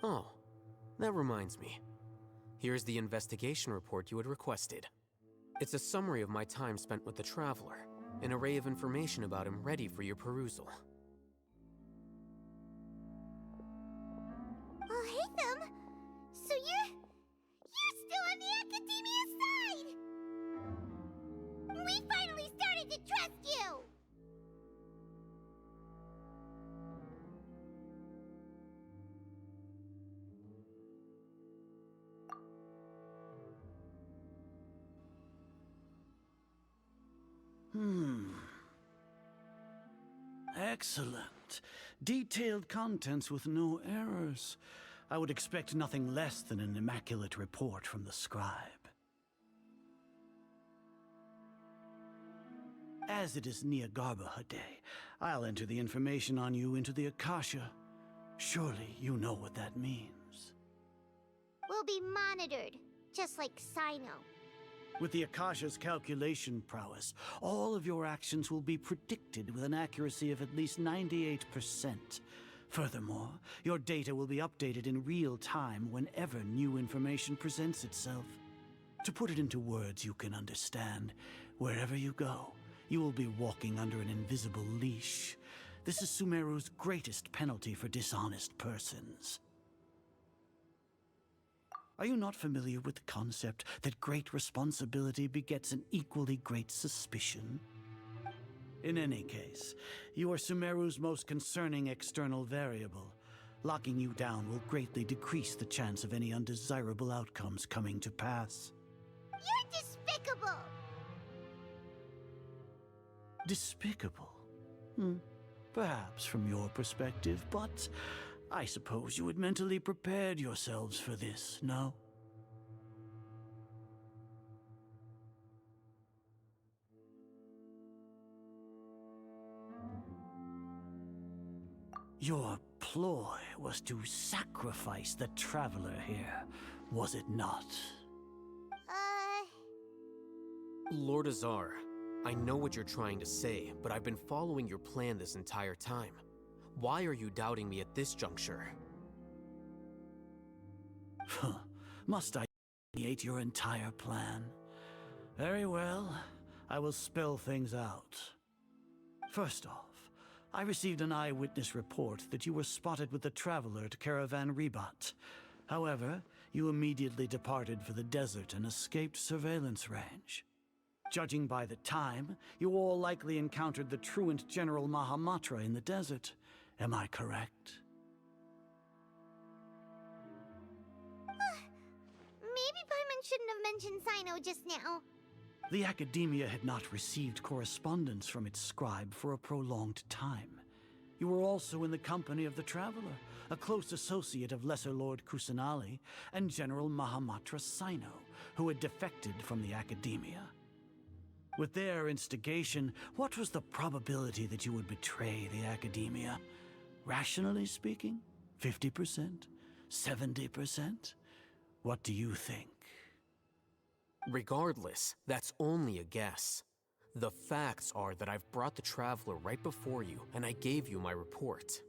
Oh, that reminds me. Here's the investigation report you had requested. It's a summary of my time spent with the Traveler, an array of information about him ready for your perusal. Alhaitham? So you're still on the academia side! We finally started to trust you! Excellent. Detailed contents with no errors. I would expect nothing less than an immaculate report from the scribe. As it is Niagarbaha Day, I'll enter the information on you into the Akasha. Surely you know what that means. We'll be monitored, just like Sino. With the Akasha's calculation prowess, all of your actions will be predicted with an accuracy of at least 98%. Furthermore, your data will be updated in real time whenever new information presents itself. To put it into words you can understand, wherever you go, you will be walking under an invisible leash. This is Sumeru's greatest penalty for dishonest persons. Are you not familiar with the concept that great responsibility begets an equally great suspicion? In any case, you are Sumeru's most concerning external variable. Locking you down will greatly decrease the chance of any undesirable outcomes coming to pass. You're despicable! Despicable? Perhaps from your perspective, but I suppose you had mentally prepared yourselves for this, no? Your ploy was to sacrifice the Traveler here, was it not? Lord Azar, I know what you're trying to say, but I've been following your plan this entire time. Why are you doubting me at this juncture? Must I delineate your entire plan? Very well, I will spell things out. First off, I received an eyewitness report that you were spotted with the Traveler at Caravan Ribat. However, you immediately departed for the desert and escaped surveillance range. Judging by the time, you all likely encountered the truant General Mahamatra in the desert. Am I correct? Maybe Paimon shouldn't have mentioned Sino just now. The Academia had not received correspondence from its scribe for a prolonged time. You were also in the company of the Traveler, a close associate of Lesser Lord Kusanali and General Mahamatra Sino, who had defected from the Academia. With their instigation, what was the probability that you would betray the Academia? Rationally speaking, 50%? 70%? What do you think? Regardless, that's only a guess. The facts are that I've brought the Traveler right before you, and I gave you my report.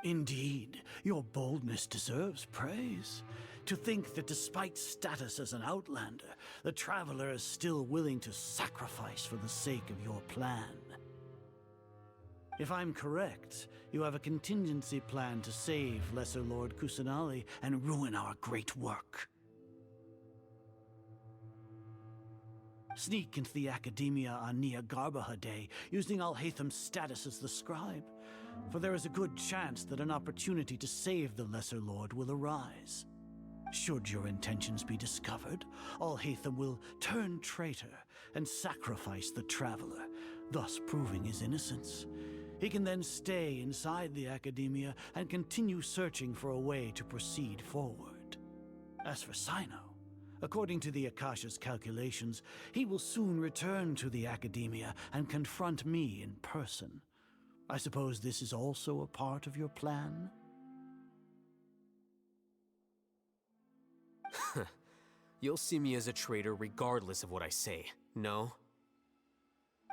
Indeed, your boldness deserves praise. To think that despite status as an outlander, the Traveler is still willing to sacrifice for the sake of your plan. If I'm correct, you have a contingency plan to save Lesser Lord Kusanali and ruin our great work. Sneak into the Academia on Niagarbaha Day, using Alhaitham's status as the scribe, for there is a good chance that an opportunity to save the Lesser Lord will arise. Should your intentions be discovered, Alhaitham will turn traitor and sacrifice the Traveler, thus proving his innocence. He can then stay inside the academia and continue searching for a way to proceed forward. As for Sino, according to the Akasha's calculations, he will soon return to the academia and confront me in person. I suppose this is also a part of your plan? You'll see me as a traitor regardless of what I say, no?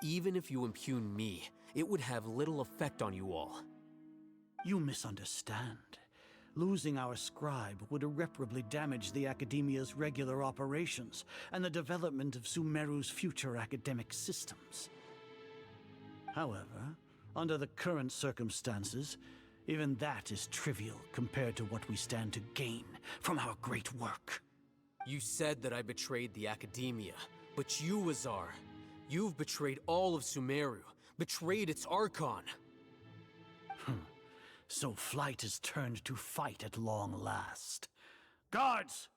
Even if you impugn me, it would have little effect on you all. You misunderstand. Losing our scribe would irreparably damage the Academia's regular operations and the development of Sumeru's future academic systems. However, under the current circumstances, even that is trivial compared to what we stand to gain from our great work. You said that I betrayed the Academia, but you, Azar, you've betrayed all of Sumeru, betrayed its Archon. So flight has turned to fight at long last. Guards!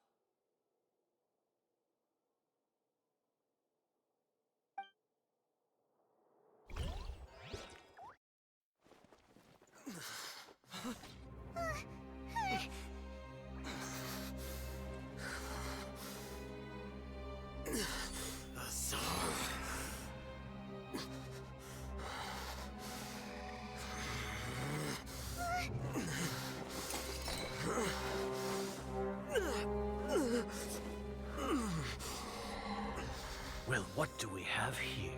Well, what do we have here?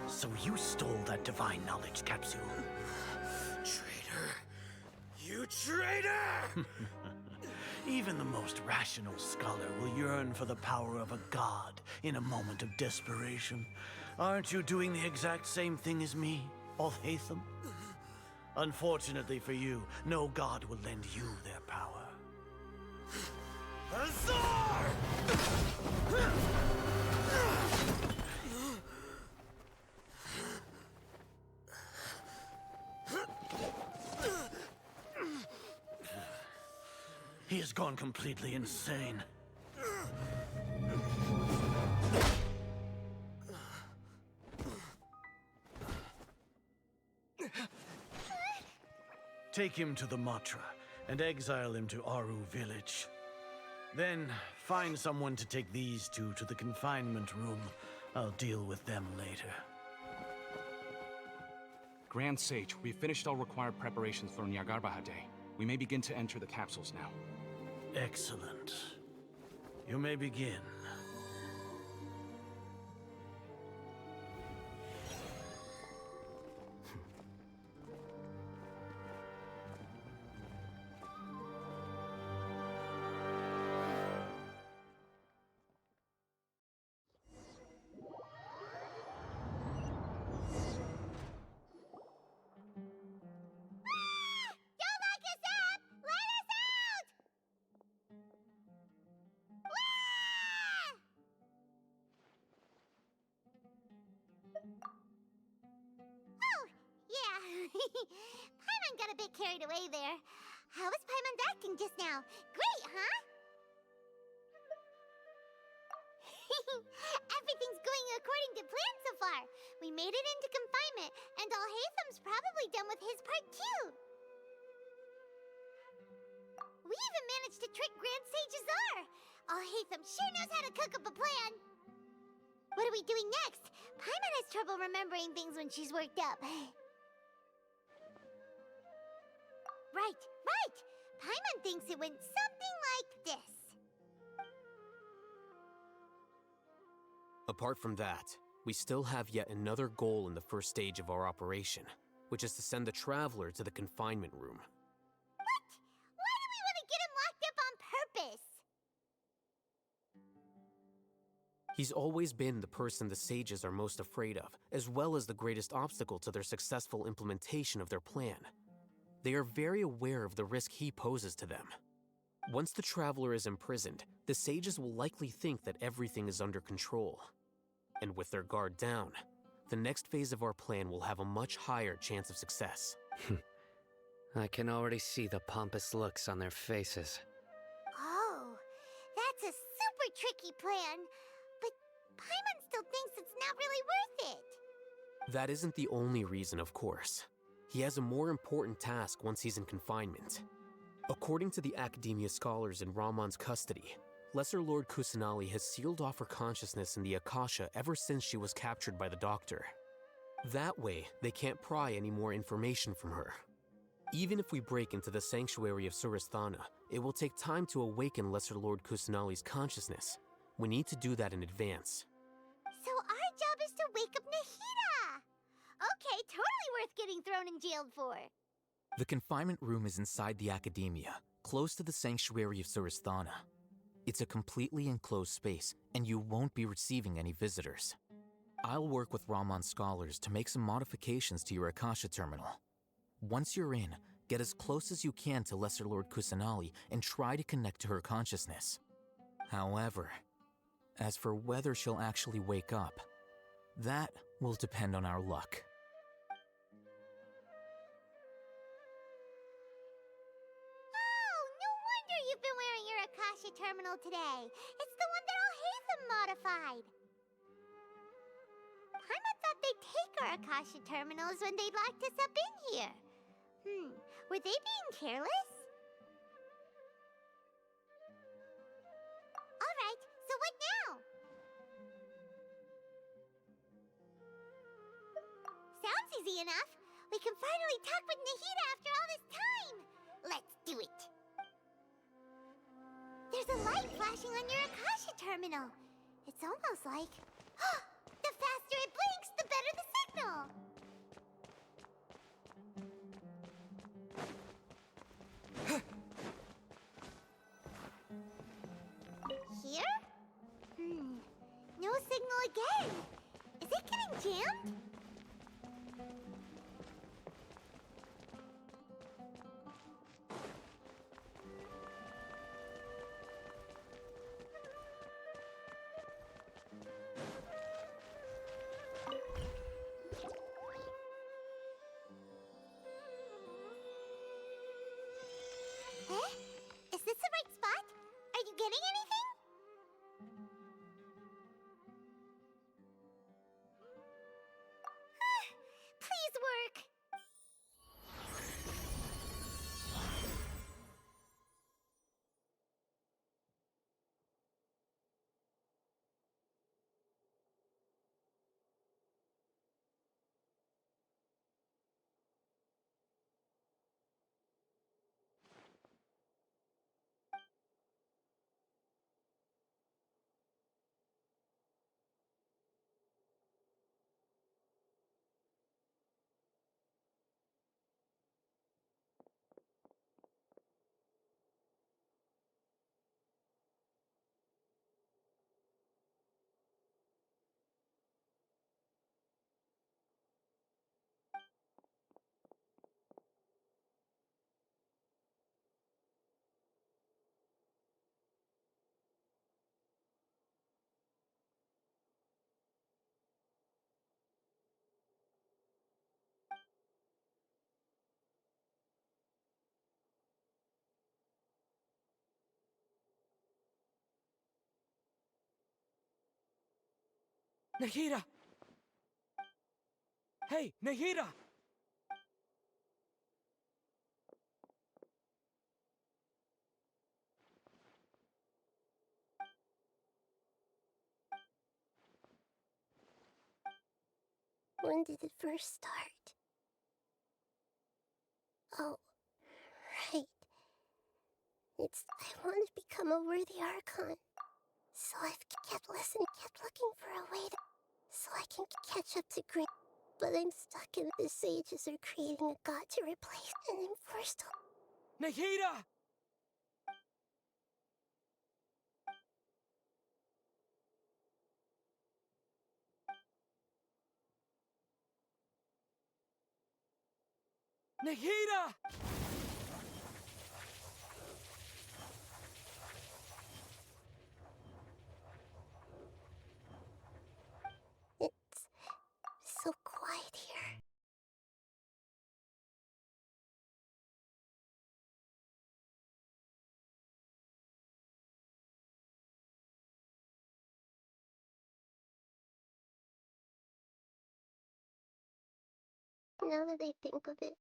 So you stole that divine knowledge capsule? Traitor! You traitor! Even the most rational scholar will yearn for the power of a god in a moment of desperation. Aren't you doing the exact same thing as me, Alhaitham? Unfortunately for you, no god will lend you their power. Azar! He has gone completely insane. Take him to the Matra and exile him to Aru village. Then find someone to take these two to the confinement room. I'll deal with them later. Grand Sage, we've finished all required preparations for Nyagarbahar Day. We may begin to enter the capsules now. Excellent. You may begin. Paimon got a bit carried away there. How was Paimon's acting just now? Great, huh? Everything's going according to plan so far. We made it into confinement, and Alhaitham's probably done with his part too. We even managed to trick Grand Sage Azar. Alhaitham sure knows how to cook up a plan. What are we doing next? Paimon has trouble remembering things when she's worked up. Right! Paimon thinks it went something like this. Apart from that, we still have yet another goal in the first stage of our operation, which is to send the Traveler to the confinement room. What? Why do we want to get him locked up on purpose? He's always been the person the sages are most afraid of, as well as the greatest obstacle to their successful implementation of their plan. They are very aware of the risk he poses to them. Once the Traveler is imprisoned, the sages will likely think that everything is under control. And with their guard down, the next phase of our plan will have a much higher chance of success. I can already see the pompous looks on their faces. Oh, that's a super tricky plan. But Paimon still thinks it's not really worth it. That isn't the only reason, of course. He has a more important task once he's in confinement. According to the Academia scholars in Ramon's custody, Lesser Lord Kusanali has sealed off her consciousness in the Akasha ever since she was captured by the Doctor. That way, they can't pry any more information from her. Even if we break into the sanctuary of Surasthana, it will take time to awaken Lesser Lord Kusanali's consciousness. We need to do that in advance. So our job is to wake up Nahida! Okay, totally worth getting thrown in jail for. The confinement room is inside the Academia, close to the sanctuary of Surasthana. It's a completely enclosed space, and you won't be receiving any visitors. I'll work with Ramon's scholars to make some modifications to your Akasha terminal. Once you're in, get as close as you can to Lesser Lord Kusanali and try to connect to her consciousness. However, as for whether she'll actually wake up, that will depend on our luck. Oh, no wonder you've been wearing your Akasha terminal today. It's the one that Al-Haytham modified. Paimon thought they'd take our Akasha terminals when they locked us up in here. Were they being careless? Alright, so what now? Sounds easy enough. We can finally talk with Nahida after all this time. Let's do it. There's a light flashing on your Akasha terminal. It's almost like... the faster it blinks, the better the signal. Here? No signal again. Is it getting jammed? Is this the right spot? Are you getting anything? Please work. Nahida! Hey, Nahida! When did it first start? Oh, right. I want to become a worthy Archon. So I've kept listening, kept looking for a way so I can catch up to Grim. But I'm stuck in the sages are creating a god to replace and enforce to... Nahida! Nahida! Now that I think of it,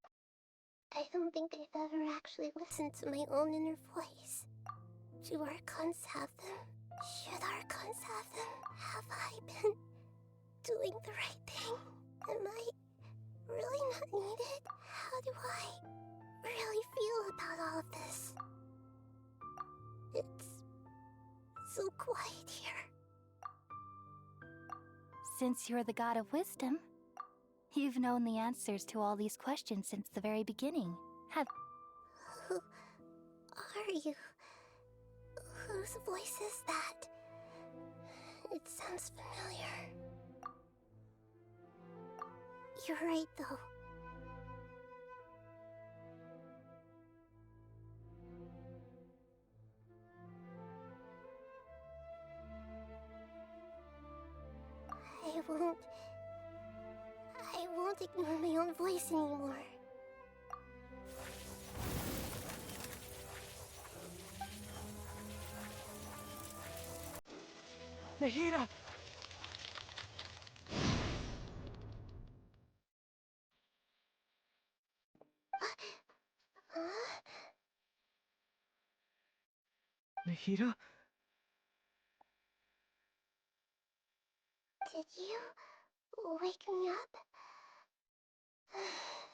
I don't think I've ever actually listened to my own inner voice. Do Archons have them? Should Archons have them? Have I been doing the right thing? Am I really not needed? How do I really feel about all of this? It's so quiet here. Since you're the god of wisdom, you've known the answers to all these questions since the very beginning. Who are you? Whose voice is that? It sounds familiar. You're right, though. I won't ignore my own voice anymore. Nahida! Nahida? Did you wake me up?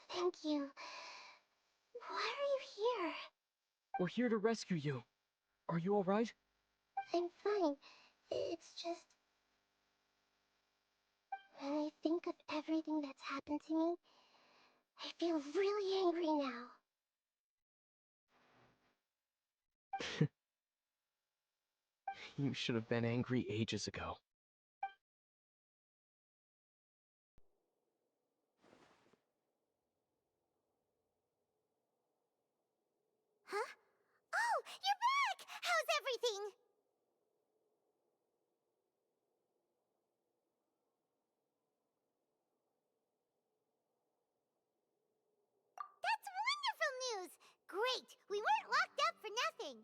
Thank you. Why are you here? We're here to rescue you. Are you alright? I'm fine. It's just... when I think of everything that's happened to me, I feel really angry now. You should have been angry ages ago. Huh? Oh, you're back! How's everything? That's wonderful news! Great! We weren't locked up for nothing!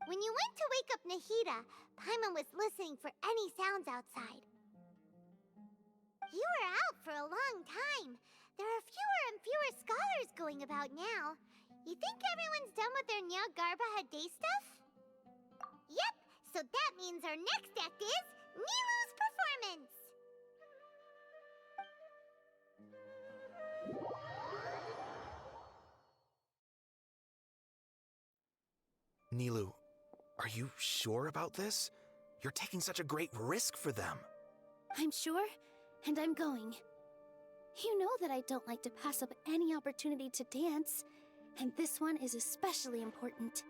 When you went to wake up Nahida, Paimon was listening for any sounds outside. You were out for a long time. There are fewer and fewer scholars going about now. You think everyone's done with their Nyagarbaha Day stuff? Yep, so that means our next act is Nilou's performance! Nilou, are you sure about this? You're taking such a great risk for them. I'm sure, and I'm going. You know that I don't like to pass up any opportunity to dance, and this one is especially important.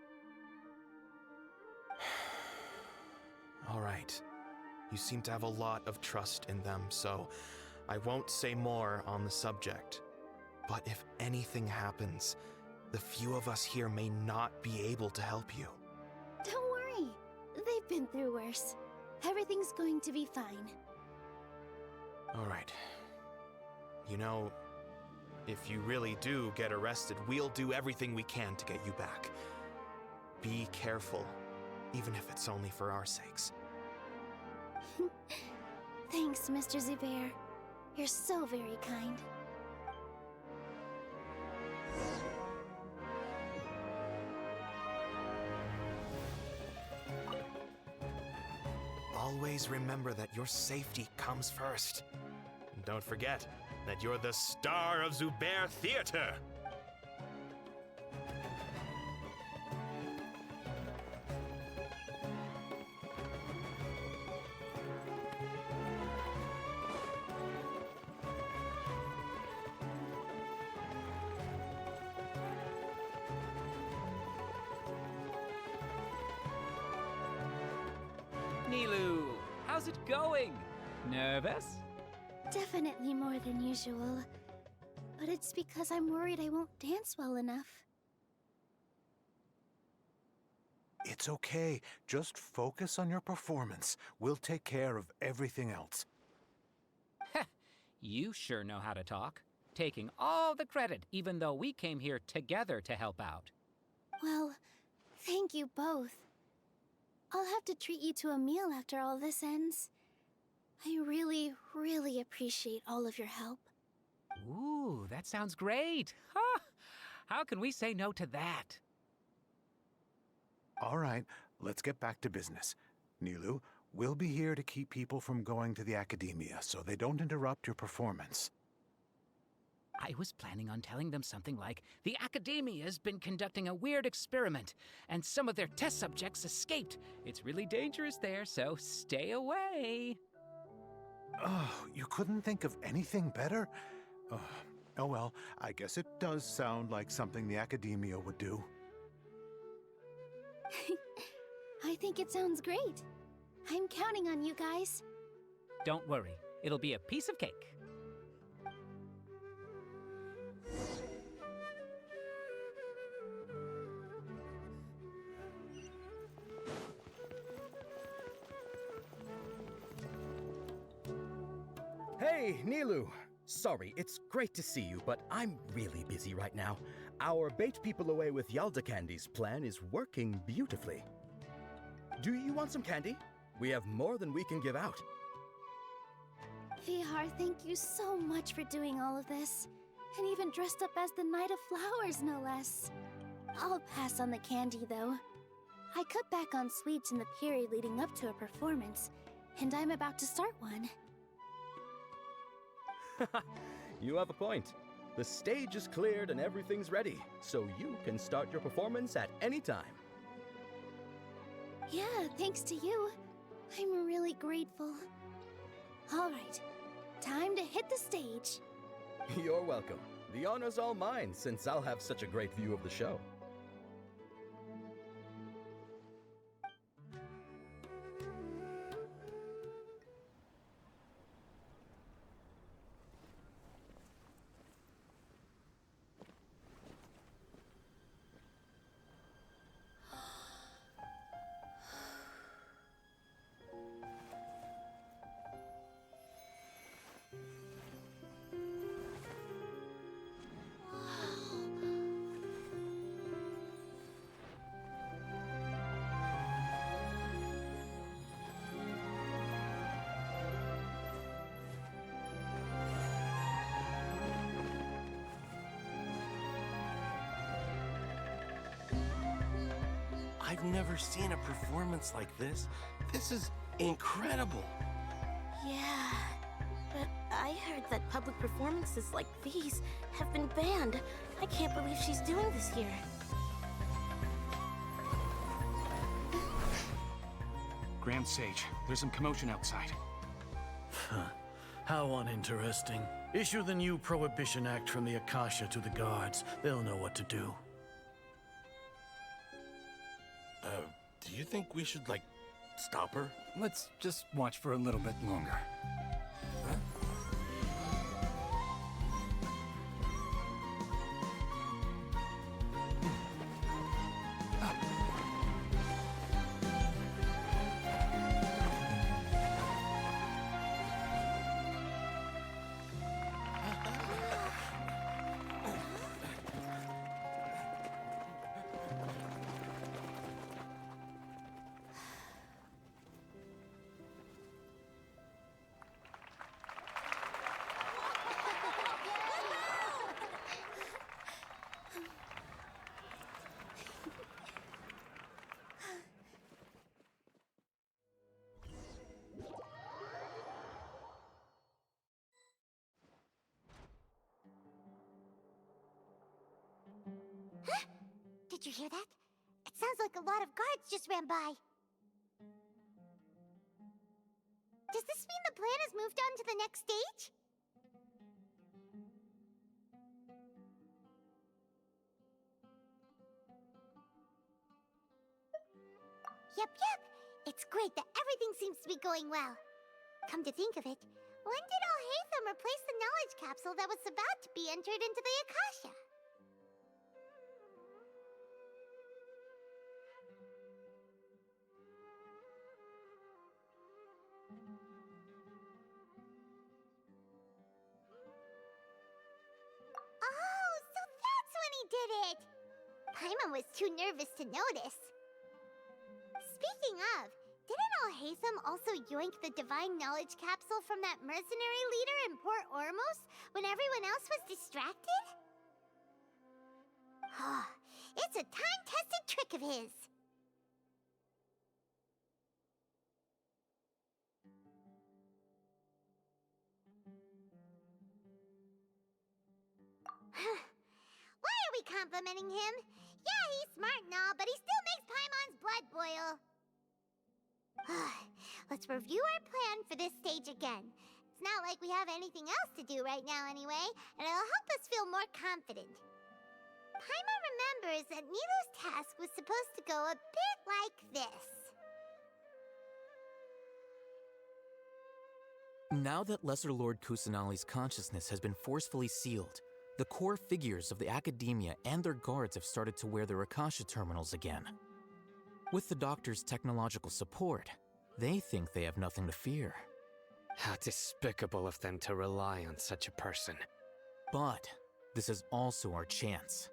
All right. You seem to have a lot of trust in them, so I won't say more on the subject. But if anything happens, the few of us here may not be able to help you. Don't worry. They've been through worse. Everything's going to be fine. All right. You know, if you really do get arrested, we'll do everything we can to get you back. Be careful, even if it's only for our sakes. Thanks, Mr. Zubair. You're so very kind. Always remember that your safety comes first. And don't forget that you're the star of Zubair Theater! Nilou, how's it going? Nervous? Definitely more than usual. But it's because I'm worried I won't dance well enough. It's okay. Just focus on your performance. We'll take care of everything else. You sure know how to talk. Taking all the credit, even though we came here together to help out. Well, thank you both. I'll have to treat you to a meal after all this ends. I really, really appreciate all of your help. Ooh, that sounds great. Ha! How can we say no to that? All right, let's get back to business. Nilu, we'll be here to keep people from going to the academia so they don't interrupt your performance. I was planning on telling them something like, the Academia's been conducting a weird experiment, and some of their test subjects escaped. It's really dangerous there, so stay away. Oh, you couldn't think of anything better? Oh well, I guess it does sound like something the Academia would do. I think it sounds great. I'm counting on you guys. Don't worry, it'll be a piece of cake. Hey, Nilu! Sorry, it's great to see you, but I'm really busy right now. Our Bait People Away with Yalda Candy's plan is working beautifully. Do you want some candy? We have more than we can give out. Vihar, thank you so much for doing all of this. And even dressed up as the Knight of Flowers, no less. I'll pass on the candy, though. I cut back on sweets in the period leading up to a performance, and I'm about to start one. You have a point. The stage is cleared and everything's ready, so you can start your performance at any time. Yeah, thanks to you. I'm really grateful. All right, time to hit the stage. You're welcome. The honor's all mine, since I'll have such a great view of the show. I've never seen a performance like this. This is incredible. Yeah, but I heard that public performances like these have been banned. I can't believe she's doing this here. Grand Sage, there's some commotion outside. How uninteresting. Issue the new Prohibition Act from the Akasha to the guards. They'll know what to do. Do you think we should, like, stop her? Let's just watch for a little bit longer. Did you hear that? It sounds like a lot of guards just ran by. Does this mean the plan has moved on to the next stage? Yep. It's great that everything seems to be going well. Come to think of it, when did Alhaitham replace the knowledge capsule that was about to be entered into the Akasha? Oh, so that's when he did it! Paimon was too nervous to notice. Speaking of, didn't Alhaitham Phasm also yoinked the Divine Knowledge Capsule from that mercenary leader in Port Ormos when everyone else was distracted? It's a time-tested trick of his. Why are we complimenting him? Yeah, he's smart and all, but he still makes Paimon's blood boil. Let's review our plan for this stage again. It's not like we have anything else to do right now anyway, and it'll help us feel more confident. Paimon remembers that Nilou's task was supposed to go a bit like this. Now that Lesser Lord Kusanali's consciousness has been forcefully sealed, the core figures of the Academia and their guards have started to wear their Akasha terminals again. With the Doctor's technological support, they think they have nothing to fear. How despicable of them to rely on such a person. But this is also our chance.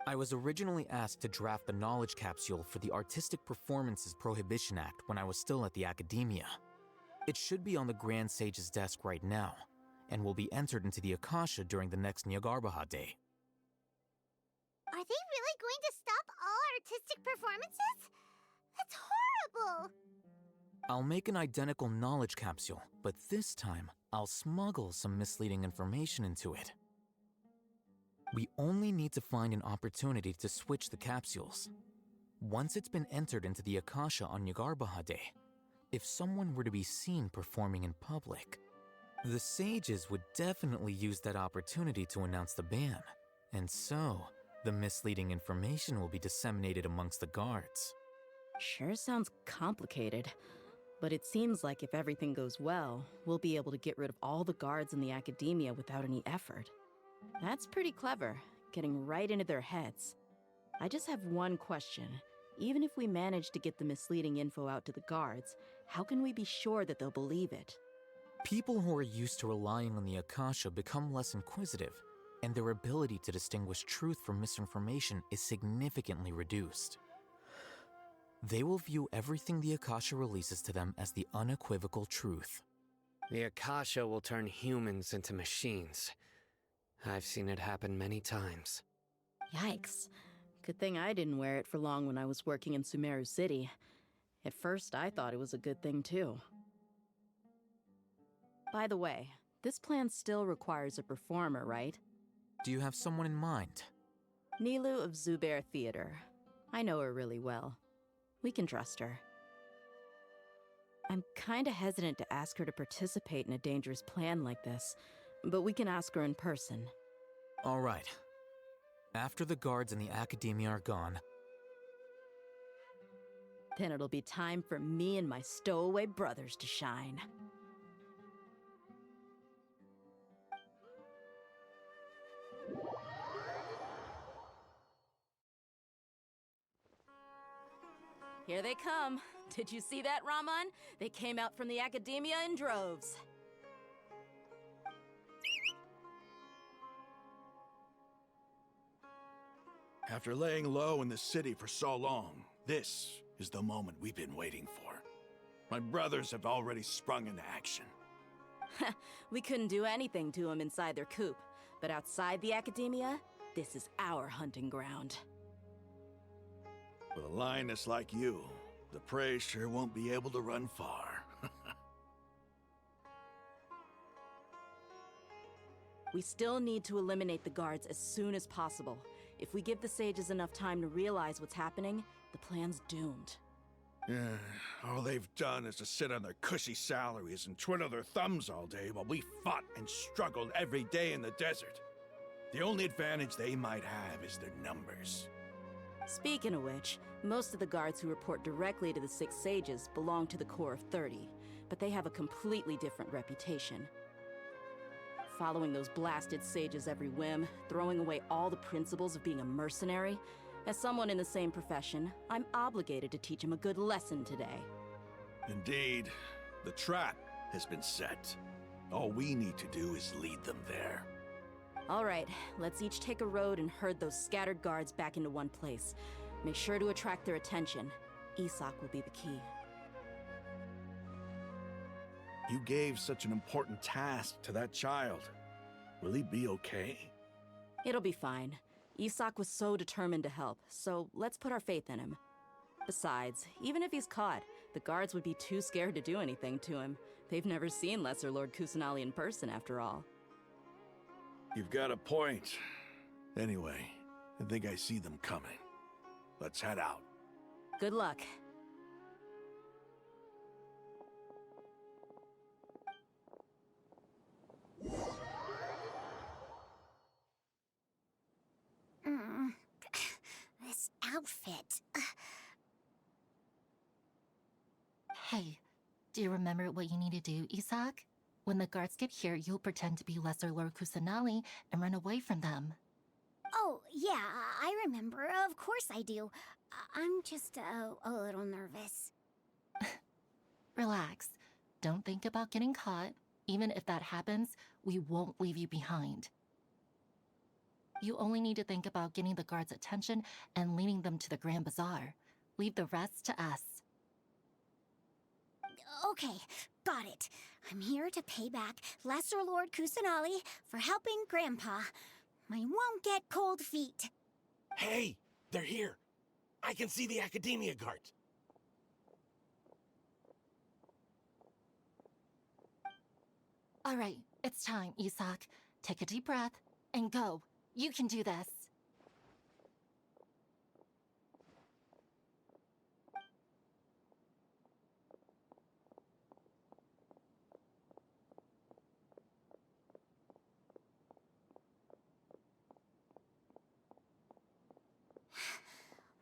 I was originally asked to draft the knowledge capsule for the Artistic Performances Prohibition Act when I was still at the Academia. It should be on the Grand Sage's desk right now, and will be entered into the Akasha during the next Nyargarbaha Day. Are they really going to stop all artistic performances? That's horrible! I'll make an identical knowledge capsule, but this time, I'll smuggle some misleading information into it. We only need to find an opportunity to switch the capsules. Once it's been entered into the Akasha on Nyargarbaha Day, if someone were to be seen performing in public, the sages would definitely use that opportunity to announce the ban, and so the misleading information will be disseminated amongst the guards. Sure sounds complicated, but it seems like if everything goes well, we'll be able to get rid of all the guards in the Academia without any effort. That's pretty clever, getting right into their heads. I just have one question. Even if we manage to get the misleading info out to the guards, how can we be sure that they'll believe it? People who are used to relying on the Akasha become less inquisitive, and their ability to distinguish truth from misinformation is significantly reduced. They will view everything the Akasha releases to them as the unequivocal truth. The Akasha will turn humans into machines. I've seen it happen many times. Yikes. Good thing I didn't wear it for long when I was working in Sumeru City. At first, I thought it was a good thing too. By the way, this plan still requires a performer, right? Do you have someone in mind? Nilou of Zubair Theater. I know her really well. We can trust her. I'm kinda hesitant to ask her to participate in a dangerous plan like this, but we can ask her in person. All right. After the guards in the Academia are gone, then it'll be time for me and my stowaway brothers to shine. Here they come. Did you see that, Raman? They came out from the Academia in droves. After laying low in the city for so long, this is the moment we've been waiting for. My brothers have already sprung into action. We couldn't do anything to them inside their coop, but outside the Academia, this is our hunting ground. With a lioness like you, the prey sure won't be able to run far. We still need to eliminate the guards as soon as possible. If we give the sages enough time to realize what's happening, the plan's doomed. Yeah, all they've done is to sit on their cushy salaries and twiddle their thumbs all day while we fought and struggled every day in the desert. The only advantage they might have is their numbers. Speaking of which, most of the guards who report directly to the Six Sages belong to the Corps of 30, but they have a completely different reputation. Following those blasted sages every whim, throwing away all the principles of being a mercenary. As someone in the same profession, I'm obligated to teach them a good lesson today. Indeed, the trap has been set. All we need to do is lead them there. All right, let's each take a road and herd those scattered guards back into one place. Make sure to attract their attention. Isak will be the key. You gave such an important task to that child. Will he be okay? It'll be fine. Isak was so determined to help, so let's put our faith in him. Besides, even if he's caught, the guards would be too scared to do anything to him. They've never seen Lesser Lord Kusanali in person, after all. You've got a point. Anyway, I think I see them coming. Let's head out. Good luck. This outfit. Hey, do you remember what you need to do, Isak? When the guards get here, you'll pretend to be Lesser Lord Kusanali and run away from them. Oh, yeah, I remember. Of course I do. I'm just a little nervous. Relax. Don't think about getting caught. Even if that happens, we won't leave you behind. You only need to think about getting the guards' attention and leading them to the Grand Bazaar. Leave the rest to us. Okay, got it. I'm here to pay back Lesser Lord Kusanali for helping Grandpa. I won't get cold feet. Hey, they're here. I can see the Academia guards. All right, it's time, Isak. Take a deep breath and go. You can do this.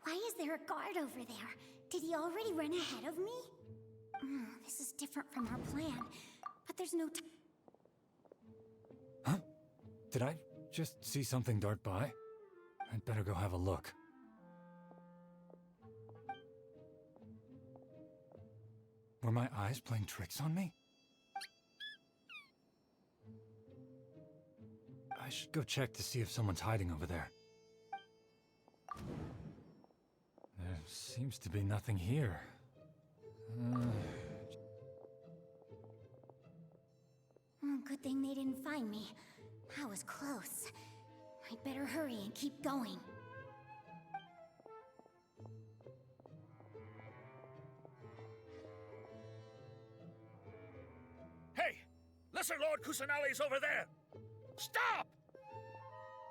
Why is there a guard over there? Did he already run ahead of me? This is different from our plan, but there's no time. Huh? Did I just see something dart by? I'd better go have a look. Were my eyes playing tricks on me? I should go check to see if someone's hiding over there. There seems to be nothing here. Good thing they didn't find me. That was close. I'd better hurry and keep going. Hey! Lesser Lord Kusanali's over there! Stop!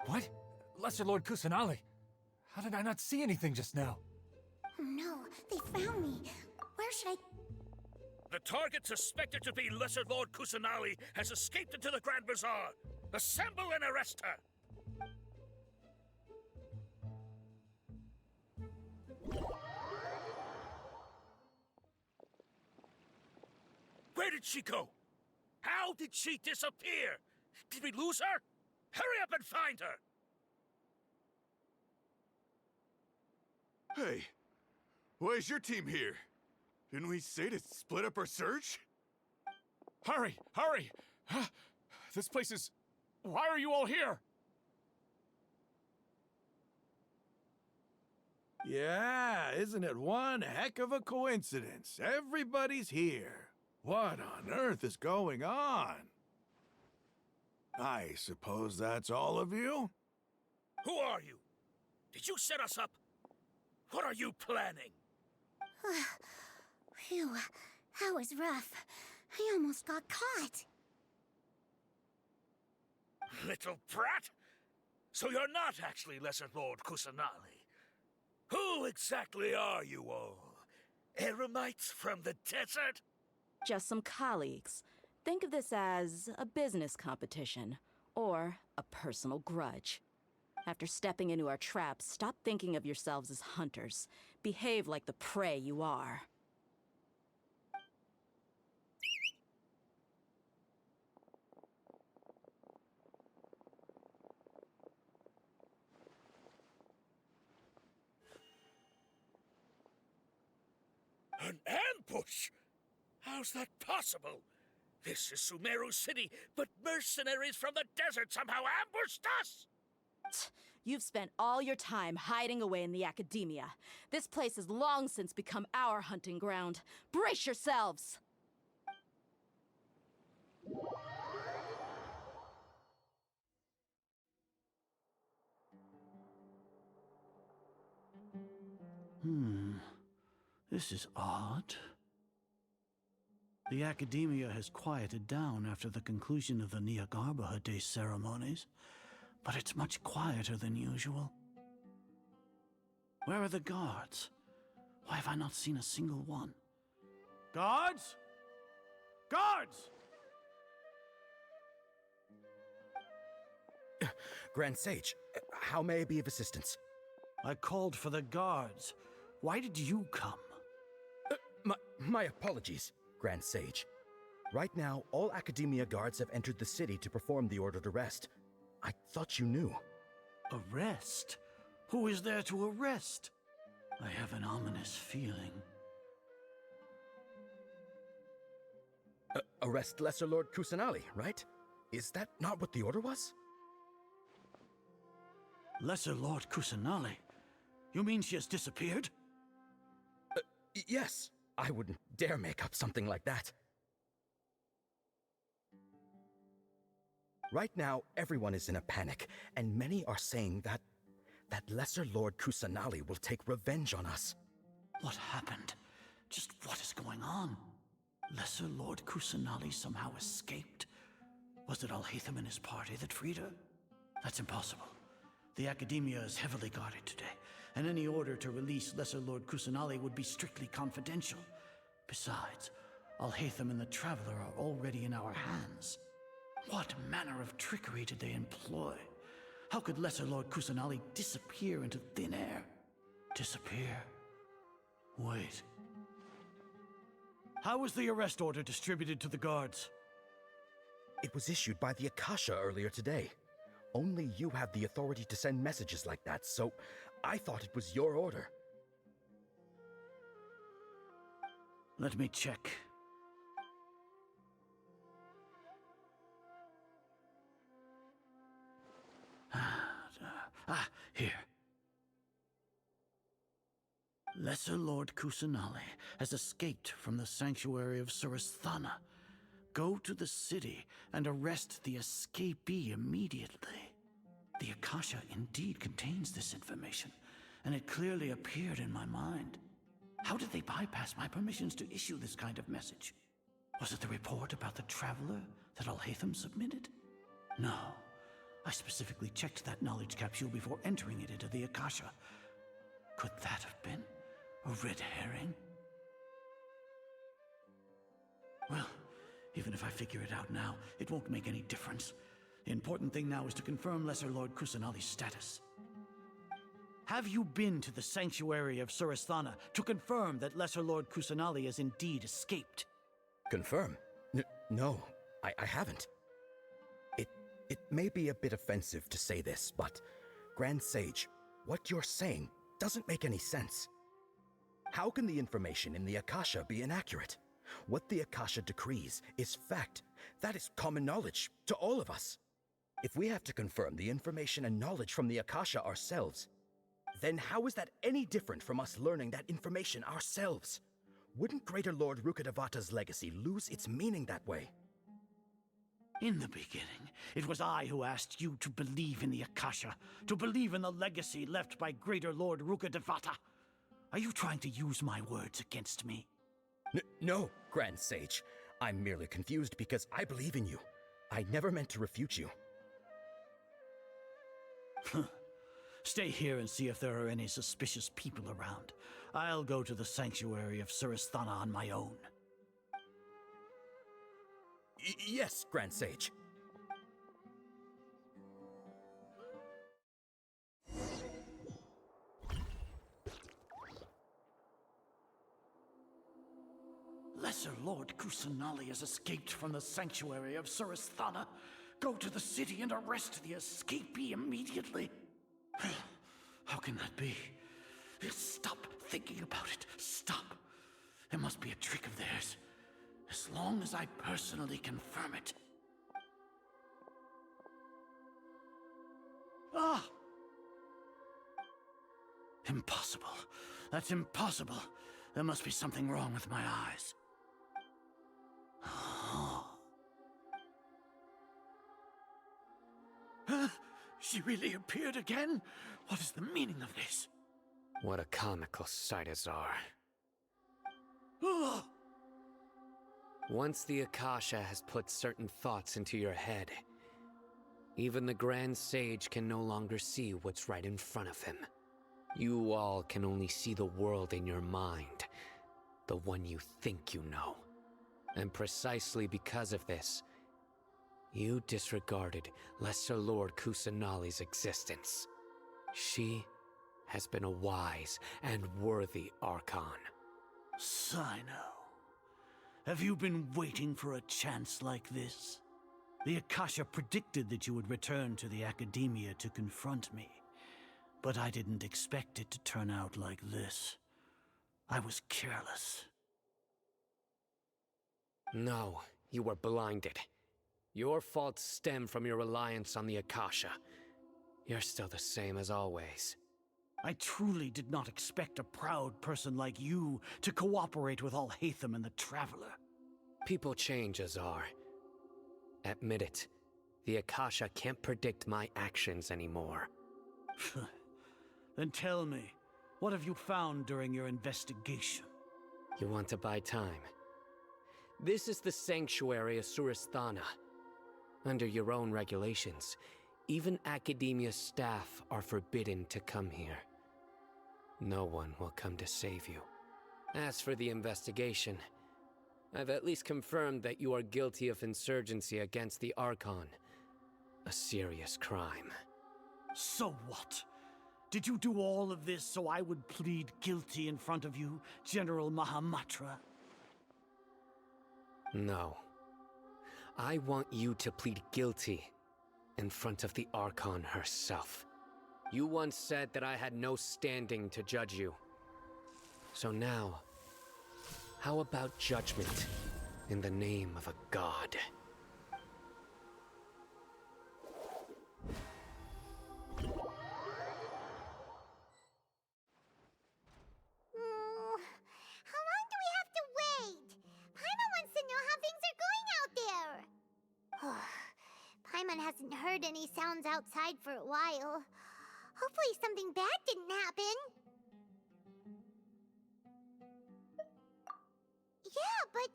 What? Lesser Lord Kusanali? How did I not see anything just now? Oh no, they found me. Where should I... The target suspected to be Lesser Lord Kusanali has escaped into the Grand Bazaar. Assemble and arrest her! Where did she go? How did she disappear? Did we lose her? Hurry up and find her! Hey, why is your team here? Didn't we say to split up our search? Hurry! Hurry! This place is... Why are you all here? Yeah, isn't it one heck of a coincidence? Everybody's here. What on earth is going on? I suppose that's all of you? Who are you? Did you set us up? What are you planning? Phew, that was rough. I almost got caught. Little brat! So you're not actually Lesser Lord Kusanali. Who exactly are you all? Eremites from the desert? Just some colleagues. Think of this as a business competition, or a personal grudge. After stepping into our trap, stop thinking of yourselves as hunters. Behave like the prey you are. An ambush? How's that possible? This is Sumeru City, but mercenaries from the desert somehow ambushed us! You've spent all your time hiding away in the academia. This place has long since become our hunting ground. Brace yourselves! This is odd. The academia has quieted down after the conclusion of the Niagarbaha Day ceremonies, but it's much quieter than usual. Where are the guards? Why have I not seen a single one? Guards? Guards! Grand Sage, how may I be of assistance? I called for the guards. Why did you come? My apologies, Grand Sage. Right now, all Academia guards have entered the city to perform the ordered arrest. I thought you knew. Arrest? Who is there to arrest? I have an ominous feeling. Arrest Lesser Lord Kusanali, right? Is that not what the order was? Lesser Lord Kusanali? You mean she has disappeared? Yes. I wouldn't dare make up something like that. Right now, everyone is in a panic, and many are saying that Lesser Lord Kusanali will take revenge on us. What happened? Just what is going on? Lesser Lord Kusanali somehow escaped? Was it Alhaitham and his party that freed her? That's impossible. The Academia is heavily guarded today, and any order to release Lesser Lord Kusanali would be strictly confidential. Besides, Alhaitham and the Traveler are already in our hands. What manner of trickery did they employ? How could Lesser Lord Kusanali disappear into thin air? Disappear? Wait. How was the arrest order distributed to the guards? It was issued by the Akasha earlier today. Only you have the authority to send messages like that, so I thought it was your order. Let me check. Here. Lesser Lord Kusanali has escaped from the sanctuary of Surasthana. Go to the city and arrest the escapee immediately. The Akasha indeed contains this information, and it clearly appeared in my mind. How did they bypass my permissions to issue this kind of message? Was it the report about the Traveler that Alhaitham submitted? No. I specifically checked that knowledge capsule before entering it into the Akasha. Could that have been a red herring? Well, even if I figure it out now, it won't make any difference. The important thing now is to confirm Lesser Lord Kusanali's status. Have you been to the sanctuary of Surasthana to confirm that Lesser Lord Kusanali has indeed escaped? Confirm? No, I haven't. It may be a bit offensive to say this, but Grand Sage, what you're saying doesn't make any sense. How can the information in the Akasha be inaccurate? What the Akasha decrees is fact. That is common knowledge to all of us. If we have to confirm the information and knowledge from the Akasha ourselves, then how is that any different from us learning that information ourselves? Wouldn't Greater Lord Rukkhadevata's legacy lose its meaning that way? In the beginning, it was I who asked you to believe in the Akasha, to believe in the legacy left by Greater Lord Rukkhadevata. Are you trying to use my words against me? No, Grand Sage. I'm merely confused because I believe in you. I never meant to refute you. Stay here and see if there are any suspicious people around. I'll go to the sanctuary of Surasthana on my own. Yes, Grand Sage. Lesser Lord Kusanali has escaped from the sanctuary of Surasthana. Go to the city and arrest the escapee immediately. How can that be? Stop thinking about it. Stop. It must be a trick of theirs. As long as I personally confirm it. Ah! Impossible. That's impossible. There must be something wrong with my eyes. She really appeared again? What is the meaning of this? What a comical sight, Azar. Once the Akasha has put certain thoughts into your head, even the Grand Sage can no longer see what's right in front of him. You all can only see the world in your mind, the one you think you know. And precisely because of this, you disregarded Lesser Lord Kusanali's existence. She has been a wise and worthy Archon. Sino, have you been waiting for a chance like this? The Akasha predicted that you would return to the Academia to confront me, but I didn't expect it to turn out like this. I was careless. No, you were blinded. Your faults stem from your reliance on the Akasha. You're still the same as always. I truly did not expect a proud person like you to cooperate with Alhaitham and the Traveler. People change, Azar. Admit it. The Akasha can't predict my actions anymore. Then tell me, what have you found during your investigation? You want to buy time? This is the sanctuary of Suristhana. Under your own regulations, even Academia staff are forbidden to come here. No one will come to save you. As for the investigation, I've at least confirmed that you are guilty of insurgency against the Archon. A serious crime. So what? Did you do all of this so I would plead guilty in front of you, General Mahamatra? No. I want you to plead guilty in front of the Archon herself. You once said that I had no standing to judge you. So now, how about judgment in the name of a god? How long do we have to wait? Paimon wants to know how things are going out there. Paimon hasn't heard any sounds outside for a while. Hopefully something bad didn't happen. Yeah, but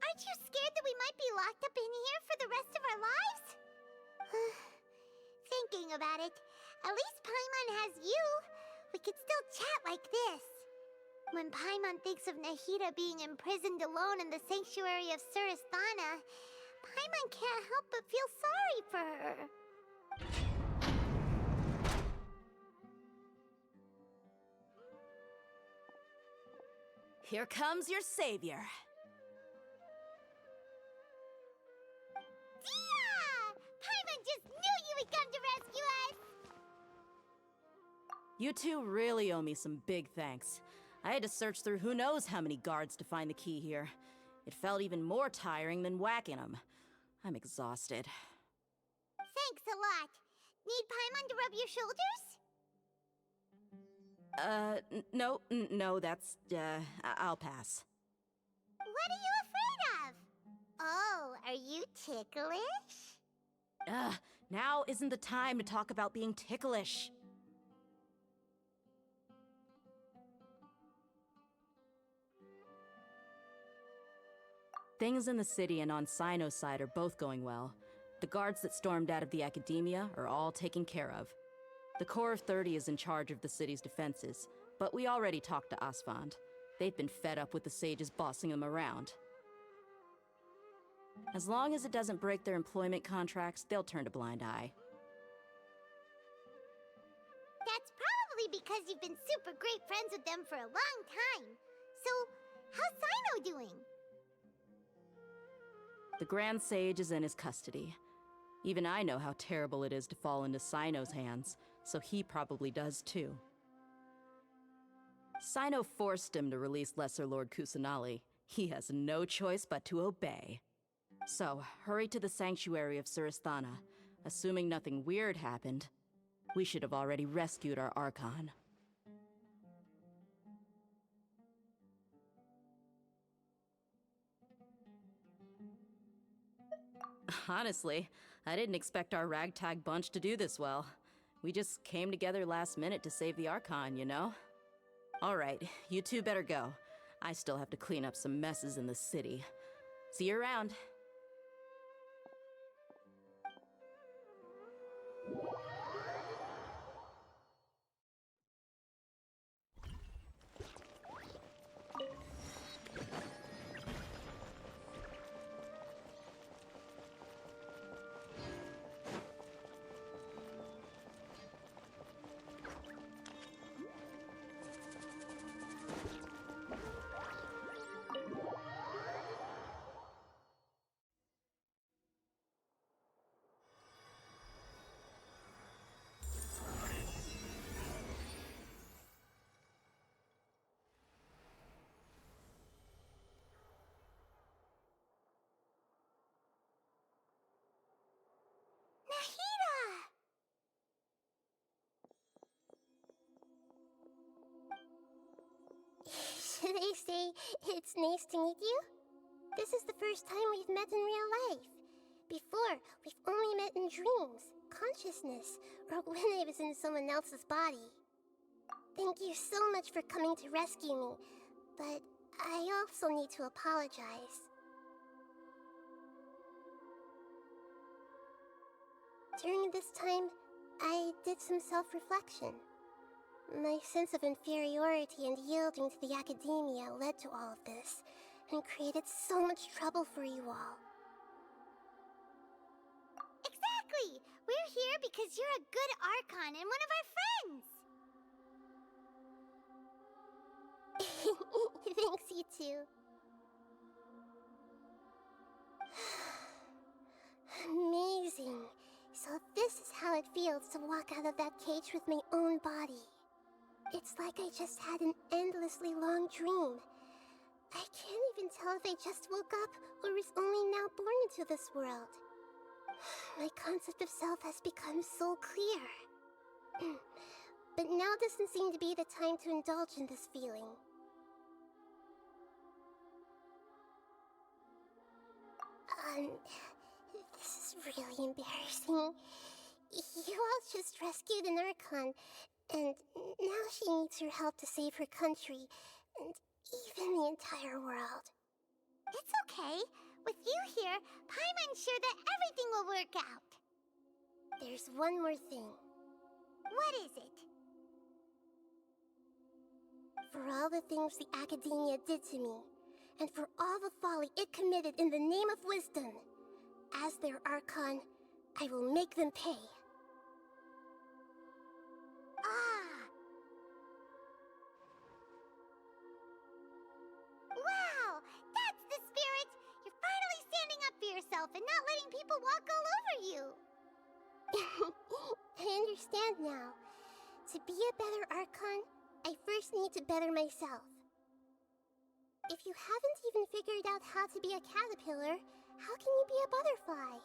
aren't you scared that we might be locked up in here for the rest of our lives? Thinking about it, at least Paimon has you. We could still chat like this. When Paimon thinks of Nahida being imprisoned alone in the sanctuary of Suristhana, Paimon can't help but feel sorry for her. Here comes your savior. Dia! Paimon just knew you would come to rescue us! You two really owe me some big thanks. I had to search through who knows how many guards to find the key here. It felt even more tiring than whacking them. I'm exhausted. Thanks a lot. Need Paimon to rub your shoulders? No, that's, I'll pass. What are you afraid of? Oh, are you ticklish? Now isn't the time to talk about being ticklish. Things in the city and on Sino's side are both going well. The guards that stormed out of the Academia are all taken care of. The Corps of 30 is in charge of the city's defenses, but we already talked to Asfand. They've been fed up with the sages bossing them around. As long as it doesn't break their employment contracts, they'll turn a blind eye. That's probably because you've been super great friends with them for a long time. So, how's Sino doing? The Grand Sage is in his custody. Even I know how terrible it is to fall into Sino's hands, so he probably does too. Sino forced him to release Lesser Lord Kusanali. He has no choice but to obey. So, hurry to the sanctuary of Suristhana. Assuming nothing weird happened, we should have already rescued our Archon. Honestly, I didn't expect our ragtag bunch to do this well. We just came together last minute to save the Archon, you know? All right, you two better go. I still have to clean up some messes in the city. See you around. Should I say it's nice to meet you? This is the first time we've met in real life. Before, we've only met in dreams, consciousness, or when I was in someone else's body. Thank you so much for coming to rescue me, but I also need to apologize. During this time, I did some self-reflection. My sense of inferiority and yielding to the academia led to all of this, and created so much trouble for you all. Exactly! We're here because you're a good Archon and one of our friends! Thanks, you two. Amazing. So this is how it feels to walk out of that cage with my own body. It's like I just had an endlessly long dream. I can't even tell if I just woke up or was only now born into this world. My concept of self has become so clear. But now doesn't seem to be the time to indulge in this feeling. This is really embarrassing. You all just rescued an Archon, and now she needs your help to save her country, and even the entire world. It's okay. With you here, Paimon's sure that everything will work out. There's one more thing. What is it? For all the things the Academia did to me, and for all the folly it committed in the name of wisdom, as their Archon, I will make them pay. Wow! That's the spirit! You're finally standing up for yourself and not letting people walk all over you! I understand now. To be a better Archon, I first need to better myself. If you haven't even figured out how to be a caterpillar, how can you be a butterfly?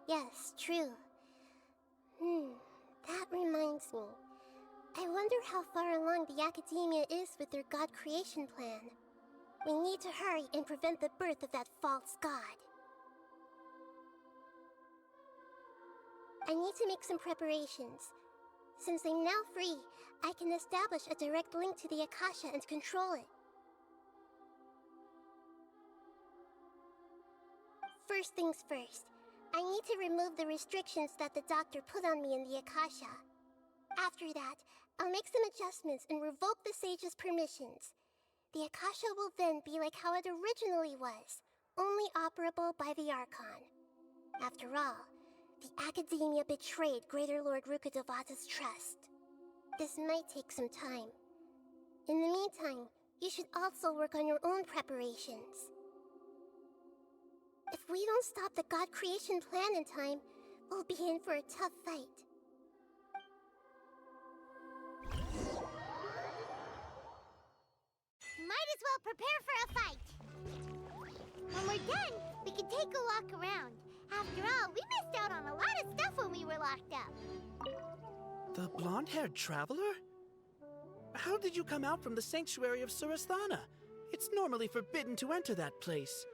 Yes, true. That reminds me. I wonder how far along the Academia is with their God creation plan. We need to hurry and prevent the birth of that false god. I need to make some preparations. Since I'm now free, I can establish a direct link to the Akasha and control it. First things first, I need to remove the restrictions that the doctor put on me in the Akasha. After that, I'll make some adjustments and revoke the sage's permissions. The Akasha will then be like how it originally was, only operable by the Archon. After all, the Academia betrayed Greater Lord Rukkhadevata's trust. This might take some time. In the meantime, you should also work on your own preparations. If we don't stop the God creation plan in time, we'll be in for a tough fight. Might as well prepare for a fight. When we're done, we can take a walk around. After all, we missed out on a lot of stuff when we were locked up. The blonde-haired traveler? How did you come out from the sanctuary of Surasthana? It's normally forbidden to enter that place.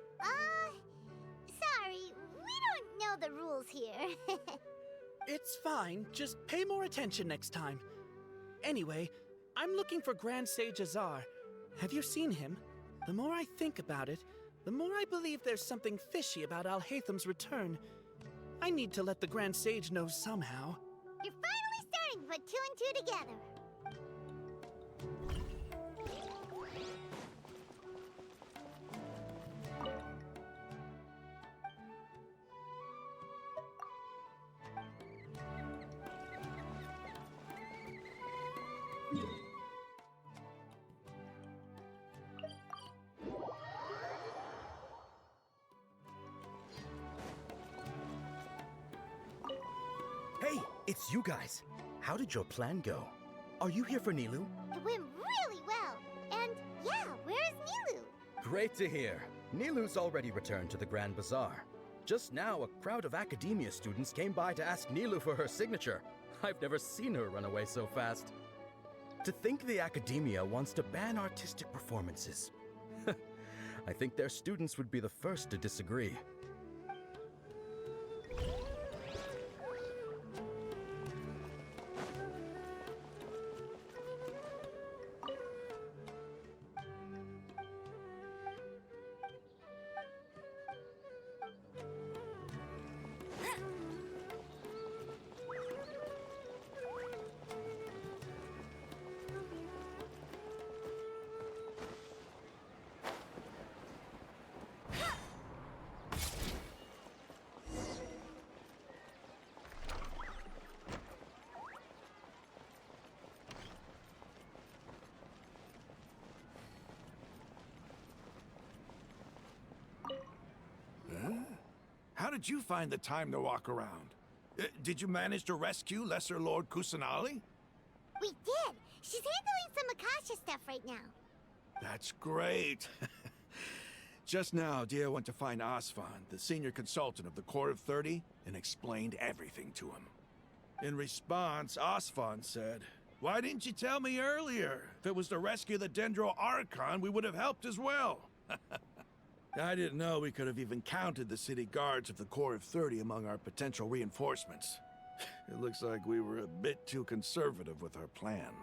Sorry, we don't know the rules here. It's fine. Just pay more attention next time. Anyway, I'm looking for Grand Sage Azar. Have you seen him? The more I think about it, the more I believe there's something fishy about Alhaitham's return. I need to let the Grand Sage know somehow. You're finally starting to put two and two together. Hey, it's you guys. How did your plan go? Are you here for Nilu? It went really well. And yeah, where is Nilu? Great to hear. Nilu's already returned to the Grand Bazaar. Just now, a crowd of academia students came by to ask Nilu for her signature. I've never seen her run away so fast. To think the academia wants to ban artistic performances. I think their students would be the first to disagree. How did you find the time to walk around? Did you manage to rescue Lesser Lord Kusanali? We did. She's handling some Akasha stuff right now. That's great. Just now, Dia went to find Asfan, the senior consultant of the Court of 30, and explained everything to him. In response, Asfan said, "Why didn't you tell me earlier? If it was to rescue the Dendro Archon, we would have helped as well." I didn't know we could have even counted the city guards of the Court of 30 among our potential reinforcements. It looks like we were a bit too conservative with our plan.